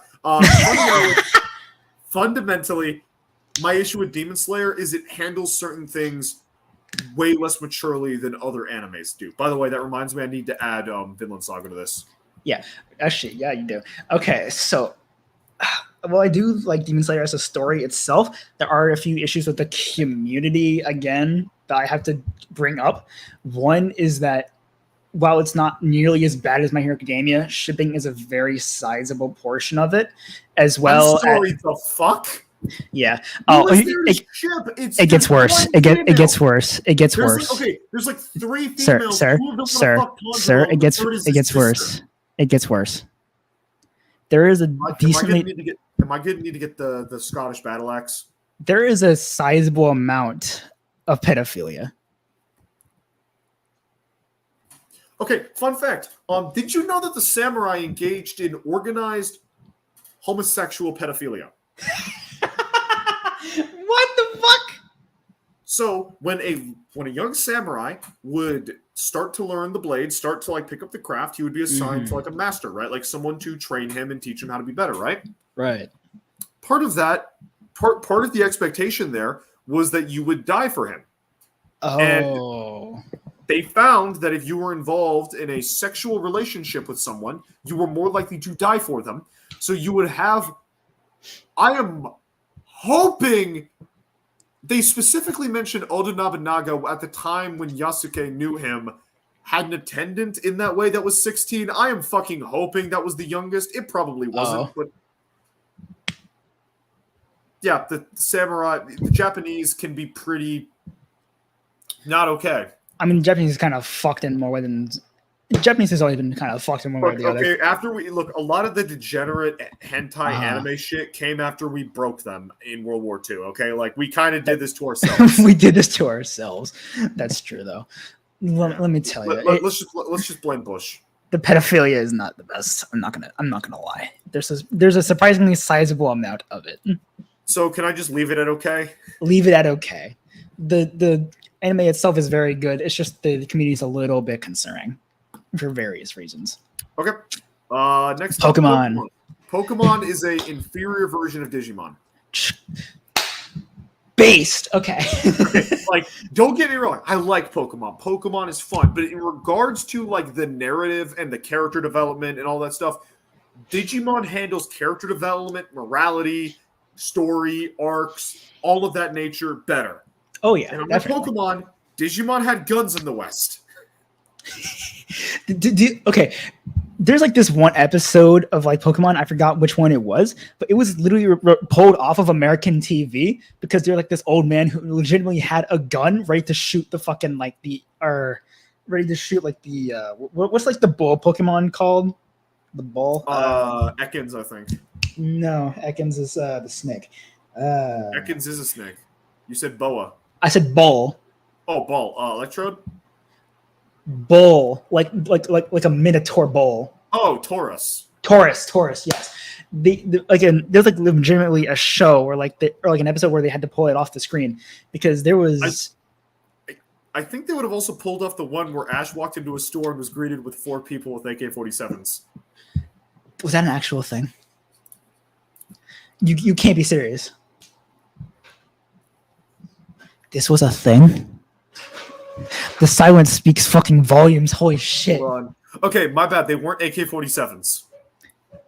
Fundamentally, my issue with Demon Slayer is it handles certain things way less maturely than other animes do. By the way, that reminds me I need to add Vinland Saga to this. Yeah, actually, yeah, you do. Okay, so well, I do like Demon Slayer as a story itself. There are a few issues with the community again that I have to bring up. One is that while it's not nearly as bad as My Hero Academia, shipping is a very sizable portion of it, as well. I'm sorry, the fuck? Yeah. It gets worse. It gets worse. It gets worse. Okay, there's like 3 females. Sir. It gets worse. It gets worse. There is a decently. Am I going to need to get the Scottish battle axe? There is a sizable amount of pedophilia. Okay, fun fact. Did you know that the samurai engaged in organized homosexual pedophilia? What the fuck? So when a young samurai would start to learn the blade, start to like pick up the craft, he would be assigned to like a master, right? Like someone to train him and teach him how to be better, right? Right. Part of that, part of the expectation there was that you would die for him. Oh. And they found that if you were involved in a sexual relationship with someone, you were more likely to die for them. So you would have. I am hoping they specifically mentioned Oda Nobunaga at the time when Yasuke knew him had an attendant in that way that was 16. I am fucking hoping that was the youngest. It probably wasn't, but yeah, the samurai, the Japanese can be pretty not okay. I mean, Japanese is kind of fucked in more way than Japanese has always been kind of fucked in one way or the other. Okay, after we look, a lot of the degenerate hentai anime shit came after we broke them in World War II. Okay, like we kind of did this to ourselves. We did this to ourselves. That's true, though. Let me tell you. Let's just blame Bush. The pedophilia is not the best. I'm not gonna lie. There's a surprisingly sizable amount of it. So can I just leave it at okay? Leave it at okay. The anime itself is very good. It's just the community is a little bit concerning for various reasons. Okay. Next, Pokemon. Pokemon is a inferior version of Digimon. Based. Okay. Like, don't get me wrong. I like Pokemon. Pokemon is fun, but in regards to like the narrative and the character development and all that stuff, Digimon handles character development, morality, story, arcs, all of that nature better. Oh yeah, and with Pokemon, Digimon had guns in the West. Okay, there's like this one episode of like Pokemon. I forgot which one it was, but it was literally pulled off of American TV because they're like this old man who legitimately had a gun ready to shoot the fucking what's like the bull Pokemon called? The bull? Ekans, I think. No, Ekans is the snake. Ekans is a snake. You said boa. I said bull. Oh, ball. Electrode. Bull, like a minotaur bull. Oh, Taurus. Taurus, yes. Again, there's like legitimately a show or like an episode where they had to pull it off the screen because there was. I think they would have also pulled off the one where Ash walked into a store and was greeted with 4 people with AK-47s. Was that an actual thing? You can't be serious. This was a thing? The silence speaks fucking volumes. Holy shit. Hold on. Okay, my bad. They weren't AK-47s.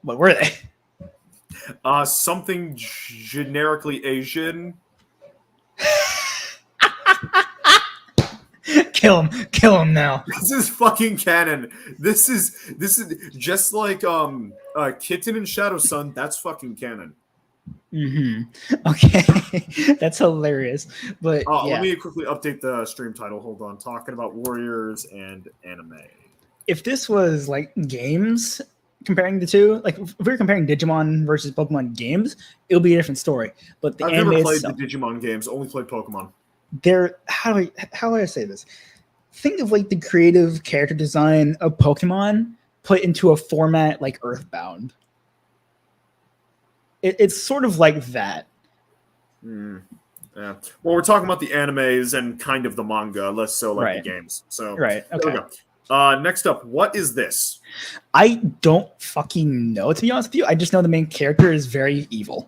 What were they? Something generically Asian. Kill him now. This is fucking canon. This is just like Kitten and Shadow Sun. That's fucking canon. Okay, that's hilarious. But yeah. Let me quickly update the stream title. Hold on. Talking about warriors and anime. If this was like games, comparing the two, like if we were comparing Digimon versus Pokemon games, it would be a different story. But the I've anime never played itself, the Digimon games. Only played Pokemon. they're how do I say this? Think of like the creative character design of Pokemon put into a format like Earthbound. It's sort of like that. Yeah. Well, we're talking about the animes and kind of the manga, less so like Right. the games. So Right. there we Okay. go. Next up, what is this? I don't fucking know, to be honest with you. I just know the main character is very evil.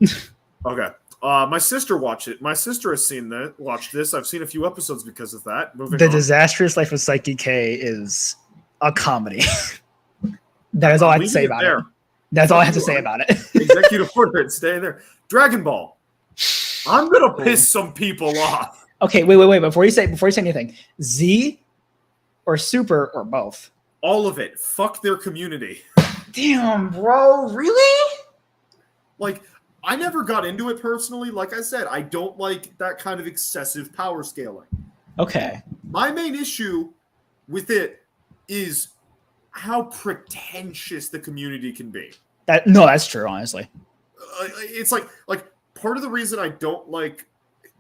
Okay. My sister watched it. My sister has watched this. I've seen a few episodes because of that. Moving The on. Disastrous Life of Psyche K is a comedy. That is all I have to say Leave it about there. it. That's all I have to say about it. Executive order. Stay there. Dragon Ball. I'm gonna piss some people off. Okay, wait. Before you say anything, Z or Super or both? All of it. Fuck their community. Damn, bro, really? Like, I never got into it personally. Like I said, I don't like that kind of excessive power scaling. Okay. My main issue with it is how pretentious the community can be. That's true, honestly. It's like part of the reason I don't like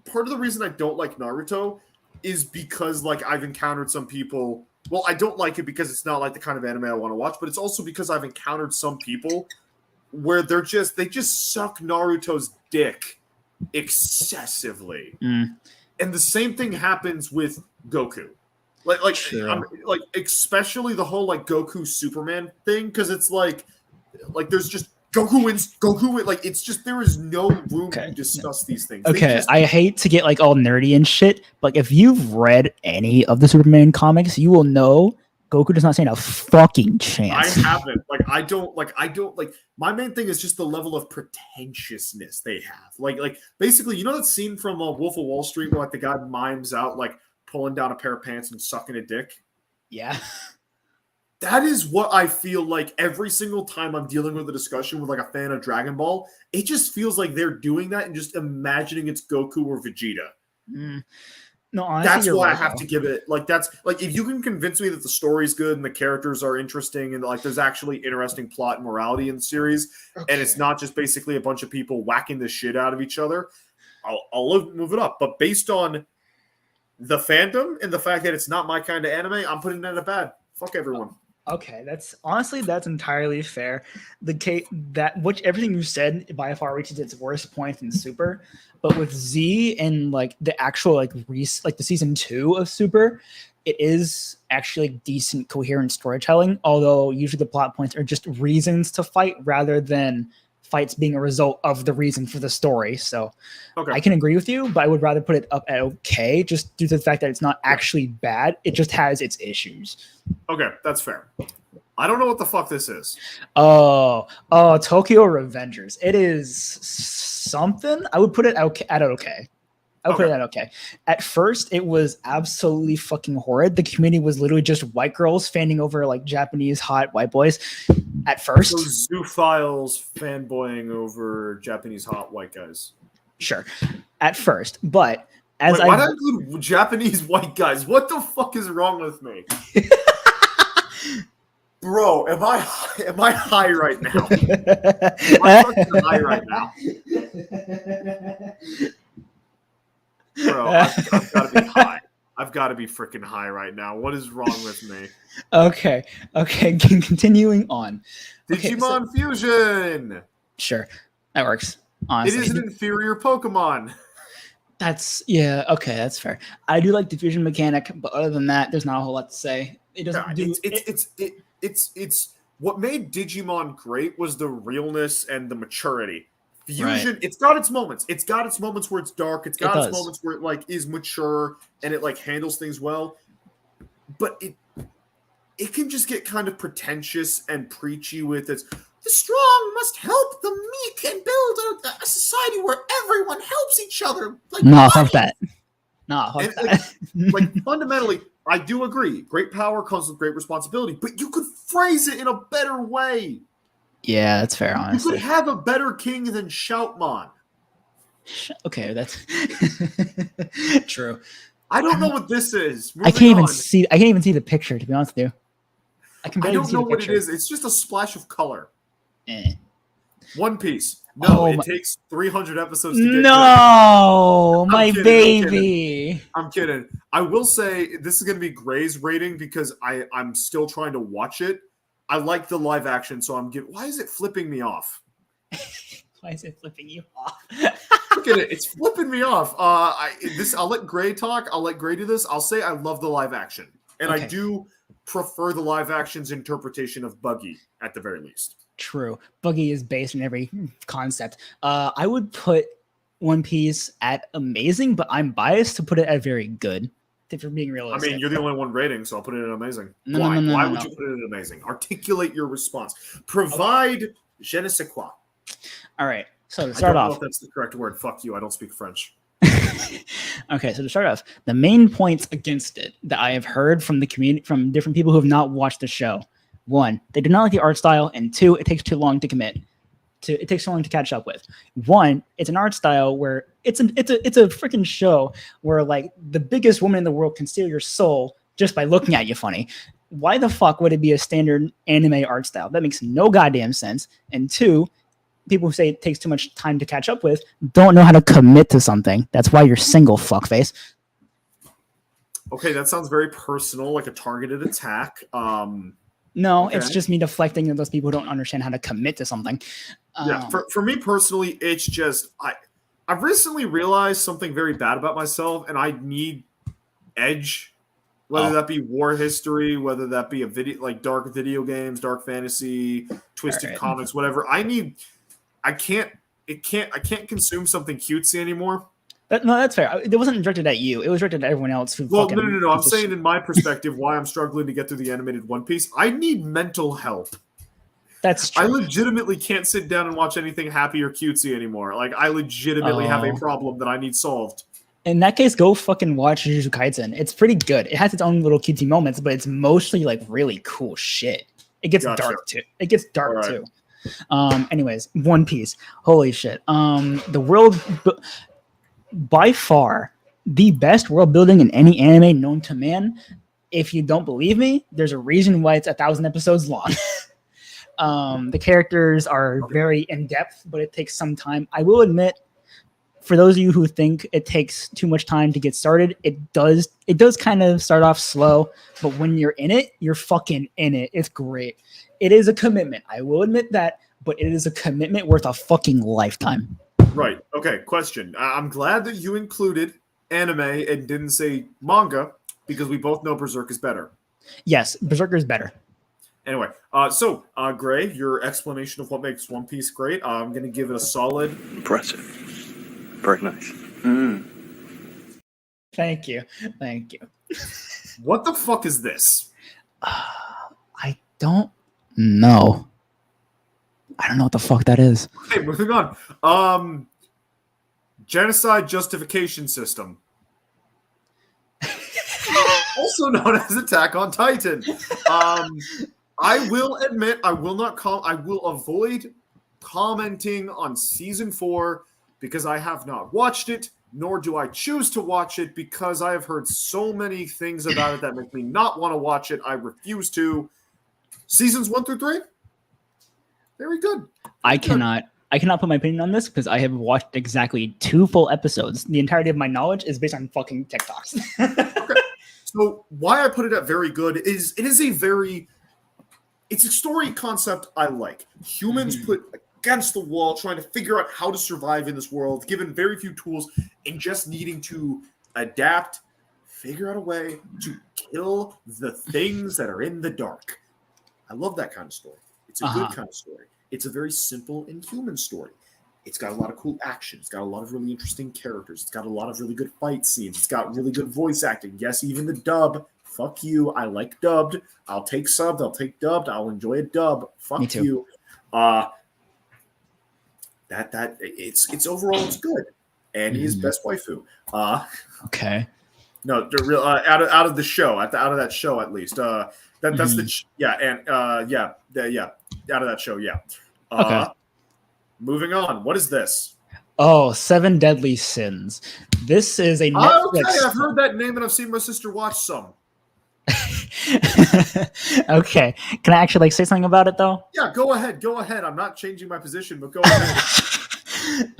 Naruto is because like I've encountered some people. Well, I don't like it because it's not like the kind of anime I want to watch, but it's also because I've encountered some people where they just suck Naruto's dick excessively. And the same thing happens with Goku. Like especially the whole like Goku Superman thing, because it's like there's just Goku wins. Like it's just there is no room to discuss these things. Okay, I hate to get like all nerdy and shit, but if you've read any of the Superman comics, you will know Goku does not stand a fucking chance. I haven't. I don't like. My main thing is just the level of pretentiousness they have. Like basically, you know that scene from Wolf of Wall Street where like the guy mimes out like pulling down a pair of pants and sucking a dick. Yeah. That is what I feel like every single time I'm dealing with a discussion with like a fan of Dragon Ball. It just feels like they're doing that and just imagining it's Goku or Vegeta. No, honestly, That's you're why right, I have though. to give it that's like if you can convince me that the story's good and the characters are interesting and like there's actually interesting plot and morality in the series, and it's not just basically a bunch of people whacking the shit out of each other, I'll move it up. But based on the fandom and the fact that it's not my kind of anime, I'm putting that at bad. Fuck everyone. Okay, that's entirely fair. Everything you said by far reaches its worst point in Super, but with Z and like the actual like the season 2 of Super, it is actually like, decent coherent storytelling. Although usually the plot points are just reasons to fight rather than fights being a result of the reason for the story. So Okay. I can agree with you, but I would rather put it up at okay, just due to the fact that it's not actually bad. It just has its issues. Okay, that's fair. I don't know what the fuck this is. Oh, Tokyo Revengers. It is something. I would put it at okay. I would put it at okay. At first, it was absolutely fucking horrid. The community was literally just white girls fanning over like Japanese hot white boys. At first, So Zoophiles fanboying over Japanese hot white guys. sure. At first, but as Why not include Japanese white guys? What the fuck is wrong with me? Bro, am I high right now? Am I fucking high right now? Bro, I've got to be high. I've got to be freaking high right now. What is wrong with me? Okay. Continuing on. Okay, Digimon Fusion. Sure, that works. It Honestly, is an inferior Pokemon. Okay, that's fair. I do like the fusion mechanic, but other than that, there's not a whole lot to say. It doesn't do. It's what made Digimon great was the realness and the maturity. Fusion, It's got its moments. It's got its moments where it's dark. It's got its moments where it like is mature and it like handles things well. But it can just get kind of pretentious and preachy with its the strong must help the meek and build a society where everyone helps each other. Like, no, fuck that. No, fuck that. Like fundamentally, I do agree. Great power comes with great responsibility, but you could phrase it in a better way. Yeah, that's fair, honestly. You could have a better king than Shoutmon. Okay, that's true. I don't know what this is. I can't even see the picture, to be honest with you. I don't know what it is. It's just a splash of color. Eh. One Piece. No, it takes 300 episodes to get No, my baby. I'm kidding. I will say this is going to be Gray's rating because I'm still trying to watch it. I like the live action, so why is it flipping me off? Why is it flipping you off? Look at it. It's flipping me off. I'll let Gray talk. I'll let Gray do this. I'll say I love the live action. And I do prefer the live action's interpretation of Buggy at the very least. True. Buggy is based on every concept. I would put One Piece at amazing, but I'm biased to put it at very good. If you're being realistic. I mean, you're the only one rating, so I'll put it at amazing. No, Why would you put it at amazing? Articulate your response. Provide je ne sais quoi. All right. So to start off, I don't know if that's the correct word. Fuck you. I don't speak French. Okay, so to start off, the main points against it that I have heard from the community, from different people who have not watched the show: one, they do not like the art style, and two, it takes too long to commit. It takes so long to catch up with. One, it's an art style where it's a freaking show where like the biggest woman in the world can steal your soul just by looking at you funny. Why the fuck would it be a standard anime art style? That makes no goddamn sense. And two, people who say it takes too much time to catch up with don't know how to commit to something. That's why you're single, fuckface. Okay, that sounds very personal, like a targeted attack. No, okay. It's just me deflecting at those people who don't understand how to commit to something. Yeah, for me personally, it's just I've recently realized something very bad about myself, and I need edge, whether that be war history, whether that be a video like dark video games, dark fantasy, twisted comics, whatever. I can't consume something cutesy anymore. No, that's fair. It wasn't directed at you. It was directed at everyone else. No. I'm saying in my perspective why I'm struggling to get through the animated One Piece. I need mental help. That's true. I legitimately can't sit down and watch anything happy or cutesy anymore. Like, I legitimately have a problem that I need solved. In that case, go fucking watch Jujutsu Kaisen. It's pretty good. It has its own little cutesy moments, but it's mostly like really cool shit. It gets dark too. Too. Anyways, One Piece. Holy shit. The world, by far, the best world building in any anime known to man. If you don't believe me, there's a reason why it's 1,000 episodes long. The characters are very in-depth, but it takes some time. I will admit, for those of you who think it takes too much time to get started, it does kind of start off slow, but when you're in it, you're fucking in it. It's great. It is a commitment. I will admit that, but it is a commitment worth a fucking lifetime. Right. Okay, question. I'm glad that you included anime and didn't say manga, because we both know Berserk is better. Yes, Berserker is better. Anyway, Gray, your explanation of what makes One Piece great, I'm going to give it a solid... Impressive. Very nice. Thank you. What the fuck is this? I don't know. I don't know what the fuck that is. Okay, moving on. Genocide Justification System. Also known as Attack on Titan. I will admit, I will avoid commenting on season 4 because I have not watched it, nor do I choose to watch it because I have heard so many things about it that make me not want to watch it. I refuse to. Seasons 1 through 3, very good. I cannot put my opinion on this because I have watched exactly 2 full episodes. The entirety of my knowledge is based on fucking TikToks. Okay. So why I put it at very good is it's a story concept I like. Humans put against the wall, trying to figure out how to survive in this world, given very few tools, and just needing to adapt, figure out a way to kill the things that are in the dark. I love that kind of story. It's a good kind of story. It's a very simple and human story. It's got a lot of cool action. It's got a lot of really interesting characters. It's got a lot of really good fight scenes. It's got really good voice acting. Yes, even the dub. Fuck you. I like dubbed. I'll take subbed. I'll take dubbed. I'll enjoy a dub. Fuck you. It's overall it's good. And he is best waifu. Okay. No, the real out of the show, out of that show at least. That's out of that show, yeah. Okay. Moving on. What is this? Oh, 7 Deadly Sins. This is a Netflix. Okay, I've heard that name and I've seen my sister watch some. Okay. Can I actually say something about it though? Yeah, go ahead. I'm not changing my position, but go ahead.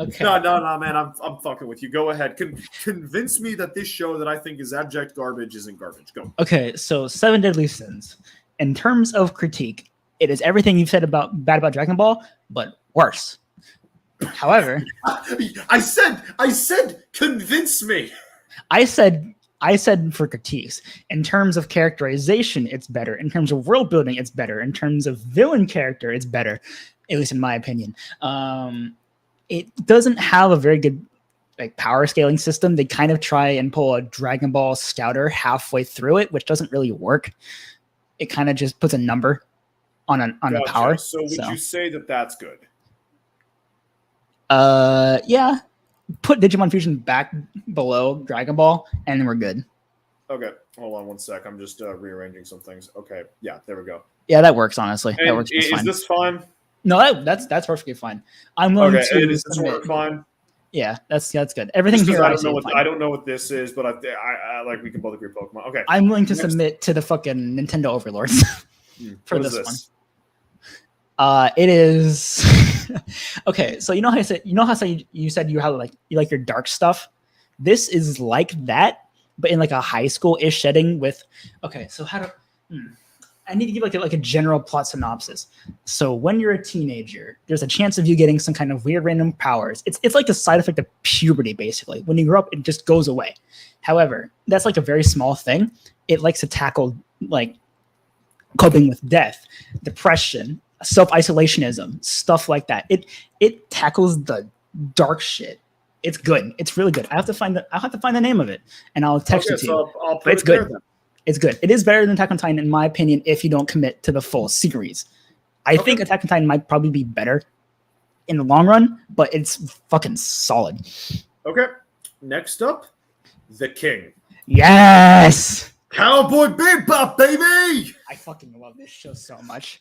Okay. No, man, I'm fucking with you. Go ahead. Convince me that this show that I think is abject garbage isn't garbage. Go. Okay, so 7 Deadly Sins. In terms of critique, it is everything you've said bad about Dragon Ball, but worse. However, I said convince me. I said for critiques, in terms of characterization, it's better. In terms of world building, it's better. In terms of villain character, it's better, at least in my opinion. It doesn't have a very good power scaling system. They kind of try and pull a Dragon Ball Scouter halfway through it, which doesn't really work. It kind of just puts a number on a power. So would you say that that's good? Yeah. Put Digimon Fusion back below Dragon Ball, and we're good. Okay, hold on one sec. I'm just rearranging some things. Okay, yeah, there we go. Yeah, that works. Honestly, and that works. Is fine. This fine? No, that's perfectly fine. I'm willing to. Is this work fine? Yeah, that's good. Everything here. I don't know what this is, but I like we can both agree Pokemon. Okay, I'm willing to submit to the fucking Nintendo overlords for this one. It is okay. So you know how I said you said you like your dark stuff. This is like that, but in like a high school-ish setting with. Okay, so I need to give like a general plot synopsis. So when you're a teenager, there's a chance of you getting some kind of weird random powers. It's like a side effect of puberty, basically. When you grow up, it just goes away. However, that's like a very small thing. It likes to tackle like coping with death, depression, self-isolationism, stuff like that. It tackles the dark shit. It's good. It's really good. I have to find the name of it, and I'll text it to you. I'll put it's good. It's good. It is better than Attack on Titan, in my opinion, if you don't commit to the full series. I think Attack on Titan might probably be better in the long run, but it's fucking solid. Okay. Next up, The King. Yes! Cowboy Bebop, baby! I fucking love this show so much.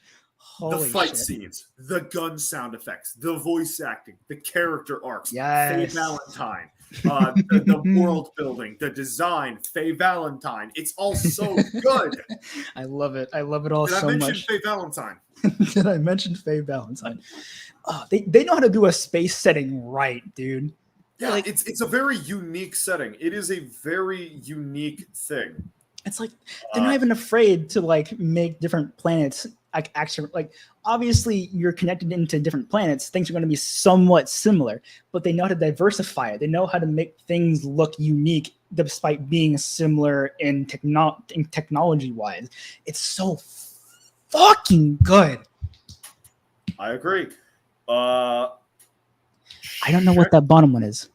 The fight scenes, the gun sound effects, the voice acting, the character arcs, yes. Faye Valentine, the world building, the design, Faye Valentine. It's all so good. I love it. I love it all so much. Did I mention Faye Valentine? Did I mention Faye Valentine? Oh, they know how to do a space setting right, dude. Yeah, it's a very unique setting. It is a very unique thing. It's like they're not even afraid to like make different planets actually like obviously you're connected into different planets, things are going to be somewhat similar, but they know how to diversify it. They know how to make things look unique despite being similar in technology wise. It's so fucking good. I agree. I don't know what that bottom one is.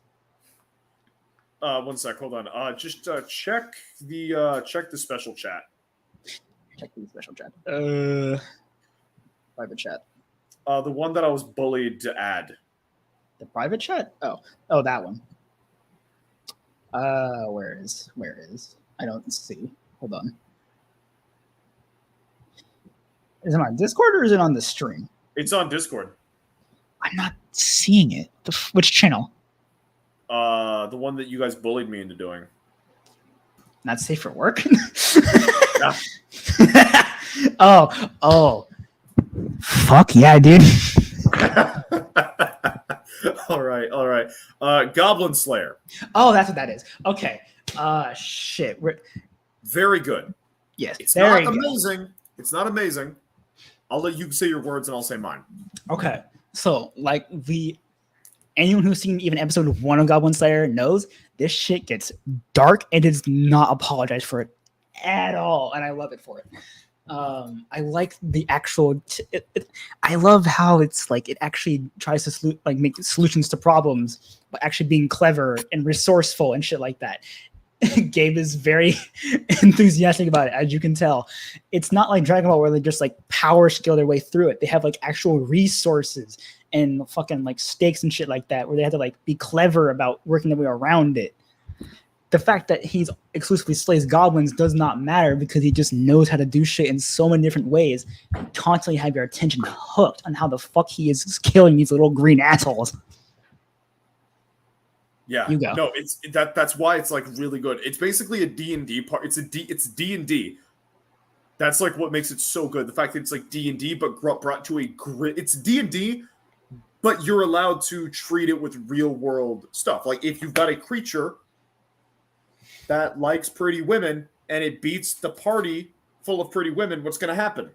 One sec, hold on. Just check the special chat. Check the special chat. Private chat. The one that I was bullied to add. The private chat? Oh, that one. Where is? I don't see. Hold on. Is it on Discord or is it on the stream? It's on Discord. I'm not seeing it. Which channel? The one that you guys bullied me into doing. Not safe for work? Oh. Fuck yeah, dude. All right. Goblin Slayer. Oh, that's what that is. Okay. Shit. Very good. Yes. It's there not you go. amazing. It's not amazing. I'll let you say your words and I'll say mine. Okay. So, like, anyone who's seen even episode 1 of Goblin Slayer knows this shit gets dark and does not apologize for it at all. And I love it for it. I like the actual. I love how it's like it actually tries to make solutions to problems, but actually being clever and resourceful and shit like that. Gabe is very enthusiastic about it, as you can tell. It's not like Dragon Ball where they just like power skill their way through it. They have like actual resources and fucking like stakes and shit like that, where they have to like be clever about working their way around it. The fact that he's exclusively slays goblins does not matter because he just knows how to do shit in so many different ways. And constantly have your attention hooked on how the fuck he is killing these little green assholes. Yeah, you go. No, it's that's why it's like really good. It's basically a D&D part. It's D&D. That's like what makes it so good. The fact that it's like D&D, but brought to a grit. It's D&D, but you're allowed to treat it with real world stuff. Like if you've got a creature that likes pretty women and it beats the party full of pretty women, what's going to happen?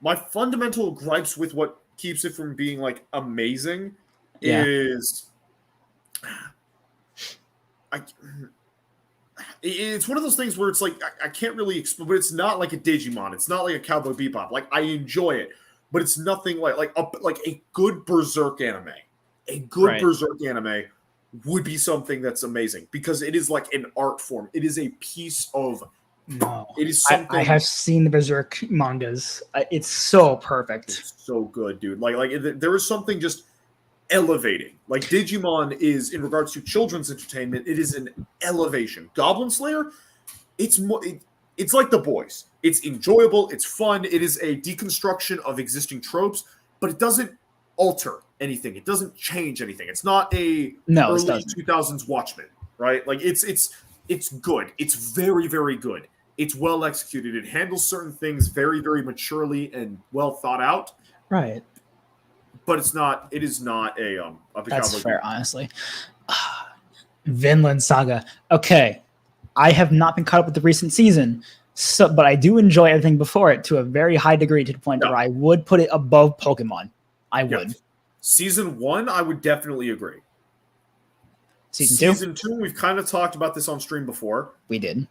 My fundamental gripes with what keeps it from being like amazing is it's one of those things where it's like I can't really explain, but it's not like a Digimon. It's not like a Cowboy Bebop. Like I enjoy it, but it's nothing like a good Berserk anime. A good Berserk anime would be something that's amazing because it is like an art form. It is a piece of. No, it is something. I have seen the Berserk mangas. It's so perfect. It's so good, dude. Like there is something just elevating. Like Digimon is in regards to children's entertainment. It is an elevation. Goblin Slayer, it's more. It's like The Boys. It's enjoyable. It's fun. It is a deconstruction of existing tropes, but it doesn't alter anything. It doesn't change anything. It's not a early 2000s Watchmen, right? Like it's good. It's very, very good. It's well executed. It handles certain things very, very maturely and well thought out. Right. But it is not a That's fair, honestly. Vinland Saga. Okay. I have not been caught up with the recent season, but I do enjoy everything before it to a very high degree, to the point where I would put it above Pokemon. I would. Yes. Season 1, I would definitely agree. Season 2, we've kind of talked about this on stream before. We did.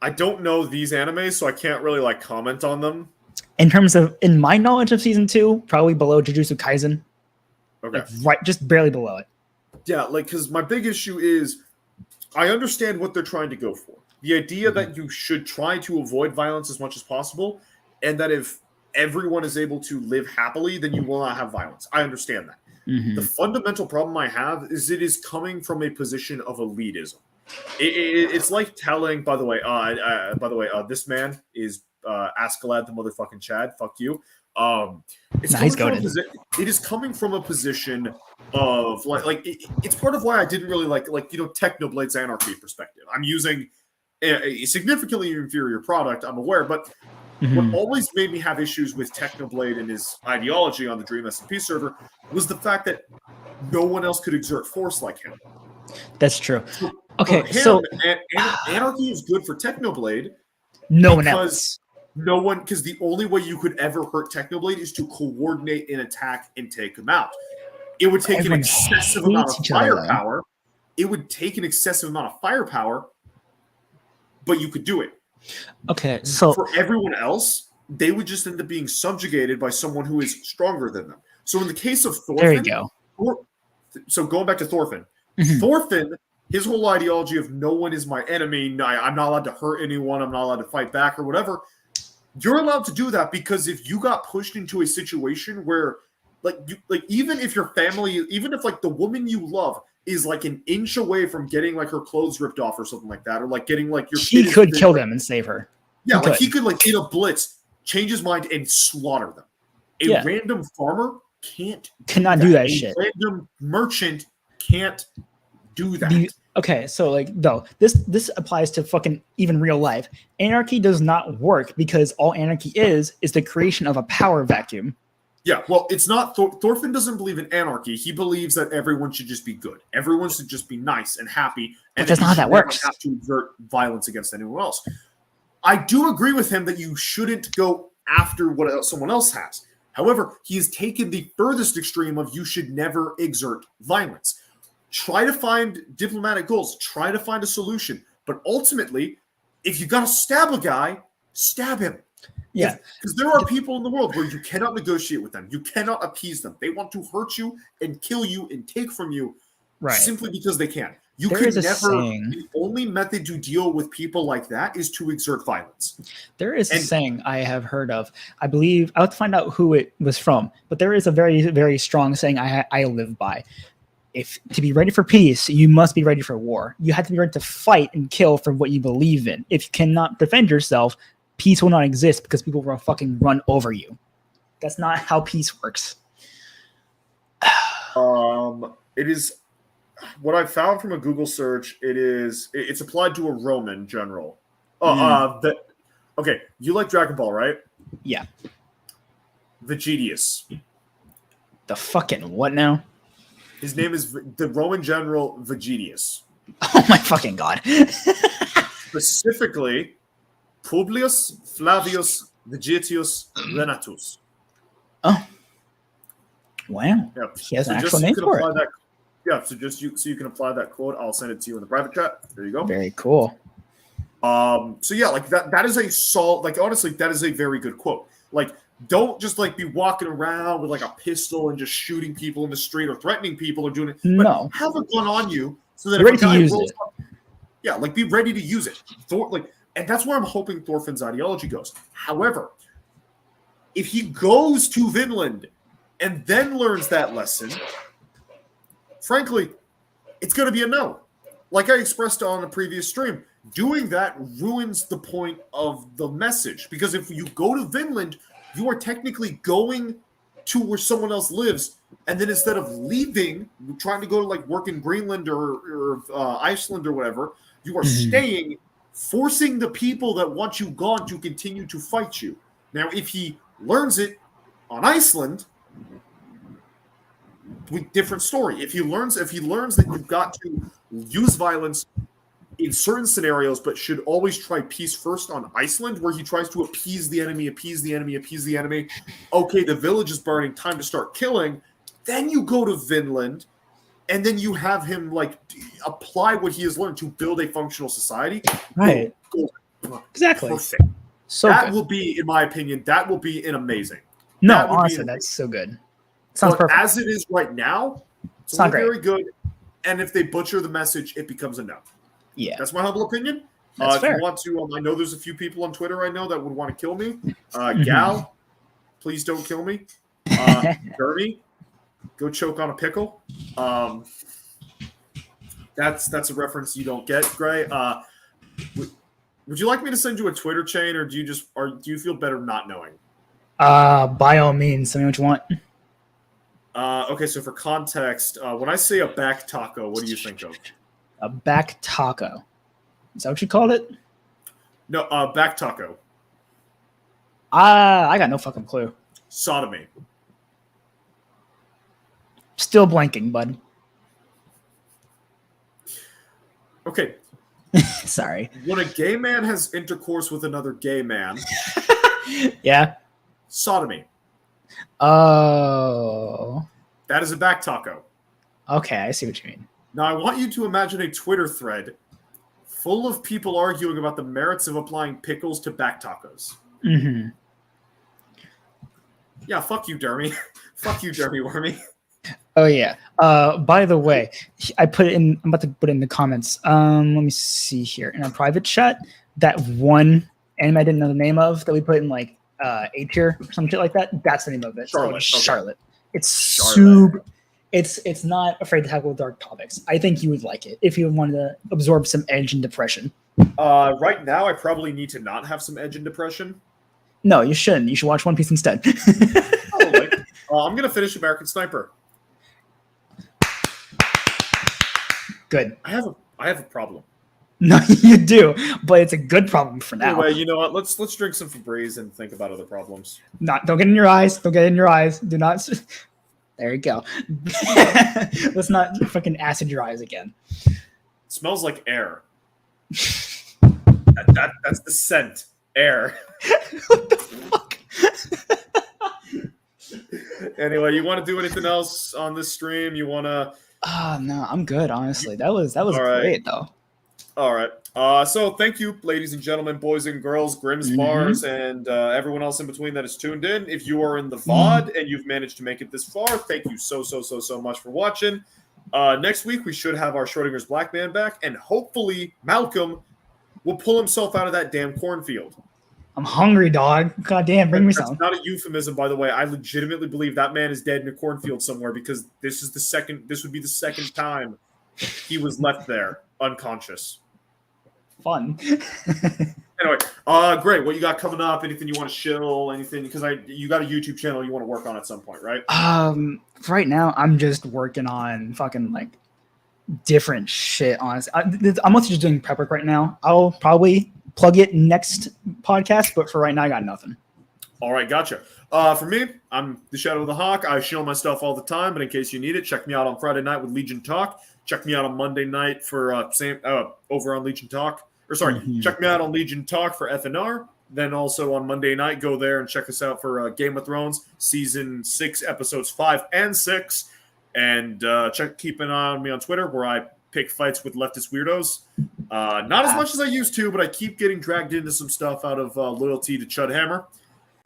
I don't know these animes, so I can't really like comment on them. In my knowledge of season 2, probably below Jujutsu Kaisen. Okay. Right, just barely below it. Yeah, like because my big issue is I understand what they're trying to go for. The idea that you should try to avoid violence as much as possible, and that if everyone is able to live happily, then you will not have violence. I understand that. The fundamental problem I have is it is coming from a position of elitism. It's like telling, by the way, this man is Askeladd the motherfucking Chad. Fuck you. It is coming from a position of it's part of why I didn't really like Technoblade's Anarchy perspective. I'm using a significantly inferior product, I'm aware, but what always made me have issues with Technoblade and his ideology on the Dream SMP server was the fact that no one else could exert force like him. That's true. Okay, Anarchy is good for Technoblade. No one else. Because the only way you could ever hurt Technoblade is to coordinate an attack and take him out. It would take an excessive amount of firepower. But you could do it. Okay, so for everyone else, they would just end up being subjugated by someone who is stronger than them. So in the case of Thorfinn, there you go. So going back to Thorfinn, Thorfinn, his whole ideology of no one is my enemy, I'm not allowed to hurt anyone, I'm not allowed to fight back or whatever. You're allowed to do that because if you got pushed into a situation where, even if your family, even if the woman you love is an inch away from getting her clothes ripped off or something like that, or getting your he could kill them and save her. Yeah, he could in a blitz change his mind and slaughter them. A random farmer cannot do that shit. Random merchant can't do that. Okay, so like no, this applies to fucking even real life. Anarchy does not work because all anarchy is the creation of a power vacuum. Yeah, well, it's not. Thorfinn doesn't believe in anarchy. He believes that everyone should just be good. Everyone should just be nice and happy. And But that's not how that works. Have to exert violence against anyone else. I do agree with him that you shouldn't go after what someone else has. However, he has taken the furthest extreme of you should never exert violence. Try to find diplomatic goals. Try to find a solution. But ultimately, if you got to stab a guy, stab him. Yeah, Because there are people in the world where you cannot negotiate with them. You cannot appease them. They want to hurt you and kill you and take from you right. simply because they can. You There could is a never. saying. The only method to deal with people like that is to exert violence. There is a And- saying I have heard of. I believe I'll have to find out who it was from, but there is a very, very strong saying I live by. If to be ready for peace, you must be ready for war. You have to be ready to fight and kill for what you believe in. If you cannot defend yourself, peace will not exist because people will fucking run over you. That's not how peace works. It is what I found from a Google search. It's applied to a Roman general. Okay, you like Dragon Ball, right? Yeah. Vegetius. The fucking what now? His name is the Roman general Vegetius. Oh my fucking god. Specifically, Publius Flavius Vegetius Venatus. Oh. Wow. Yeah. He has an just actual so you name can for apply it. that. Yeah, so you can apply that quote. I'll send it to you in the private chat. There you go. Very cool. So yeah, like that is a solid, like honestly, that is a very good quote. Like, don't just like be walking around with like a pistol and just shooting people in the street or threatening people or doing it. But No. have a gun on you so that You're if a ready to guy use rolls it. up, yeah, like be ready to use it. And that's where I'm hoping Thorfinn's ideology goes. However, if he goes to Vinland and then learns that lesson, frankly, it's going to be a no. Like I expressed on a previous stream, doing that ruins the point of the message. Because if you go to Vinland, you are technically going to where someone else lives. And then instead of leaving, trying to go to like work in Greenland or Iceland or whatever, you are staying, forcing the people that want you gone to continue to fight you. Now, if he learns it on Iceland, different story. If he learns that you've got to use violence in certain scenarios, but should always try peace first on Iceland, where he tries to appease the enemy. Okay, the village is burning, time to start killing. Then you go to Vinland, and then you have him like apply what he has learned to build a functional society. Right. Exactly. Perfect. So that good. will be, in my opinion, an amazing. No, that would be honestly, amazing. that's so good. Sounds But perfect. as it is right now, it's not not great. very good. And if they butcher the message, it becomes a no. Yeah. That's my humble opinion. That's if fair. you want to, I know there's a few people on Twitter I know that would want to kill me. Gal, please don't kill me. Derby, go choke on a pickle. That's a reference you don't get, Gray. Would you like me to send you a Twitter chain, or do you feel better not knowing? By all means, tell me what you want. Okay, so for context, when I say a back taco, what do you think of? A back taco. Is that what you called it? No, back taco. I got no fucking clue. Sodomy. Still blanking, bud. Okay, Sorry. when a gay man has intercourse with another gay man, Yeah. sodomy. Oh. That is a back taco. Okay, I see what you mean. Now, I want you to imagine a Twitter thread full of people arguing about the merits of applying pickles to back tacos. Mm-hmm. Yeah, fuck you, Dermy. Fuck you, Dermy Wormy. Oh yeah. By the way, I'm about to put it in the comments. Let me see here in our private chat. That one anime I didn't know the name of that we put in like A tier or some shit like that. That's the name of it. Charlotte, So, okay. Charlotte. It's Charlotte. super. It's not afraid to tackle dark topics. I think you would like it if you wanted to absorb some edge and depression. Right now, I probably need to not have some edge and depression. No, you shouldn't. You should watch One Piece instead. Probably. I'm going to finish American Sniper. Good. I have I have a problem. No, you do, but it's a good problem for now. Anyway, you know what? Let's drink some Febreze and think about other problems. Don't get in your eyes. Don't get in your eyes. Do not. There you go. Let's not fucking acid your eyes again. It smells like air. That's the scent. Air. What the fuck? Anyway, you want to do anything else on this stream? You want to? No, I'm good. Honestly, that was All right. great though. All right. So thank you, ladies and gentlemen, boys and girls, Grimm's Bars, and everyone else in between that is tuned in. If you are in the VOD and you've managed to make it this far, thank you so much for watching. Next week, we should have our Schrodinger's Black Man back, and hopefully Malcolm will pull himself out of that damn cornfield. I'm hungry, dog. God damn, bring me That's some. not a euphemism, by the way. I legitimately believe that man is dead in a cornfield somewhere because this would be the second time he was left there unconscious. Fun. Anyway, great. What you got coming up? Anything you want to shill? Anything? Because you got a YouTube channel you want to work on at some point, right? Right now I'm just working on fucking like different shit. Honestly, I'm mostly just doing prep work right now. I'll probably plug it next podcast, but for right now, I got nothing. All right, gotcha. For me, I'm the Shadow of the Hawk. I show my stuff all the time, but in case you need it, check me out on Friday night with Legion Talk. Check me out on Monday night for over on Legion Talk. Check me out on Legion Talk for FNR. Then also on Monday night, go there and check us out for Game of Thrones Season 6, Episodes 5 and 6. And keep an eye on me on Twitter where I pick fights with leftist weirdos. Not as much as I used to, but I keep getting dragged into some stuff out of loyalty to Chud Hammer.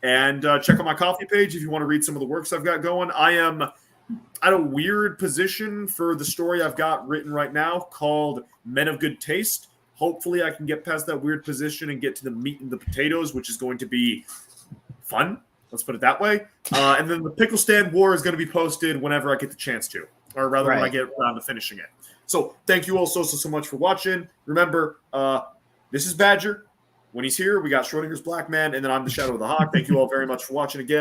And check out my coffee page if you want to read some of the works I've got going. I am at a weird position for the story I've got written right now called Men of Good Taste. Hopefully I can get past that weird position and get to the meat and the potatoes, which is going to be fun. Let's put it that way. And then the Pickle Stand War is going to be posted whenever I get the chance to, or rather when I get around to finishing it. So thank you all so much for watching. Remember, this is Badger. When he's here, we got Schrodinger's Black Man, and then I'm the Shadow of the Hawk. Thank you all very much for watching again.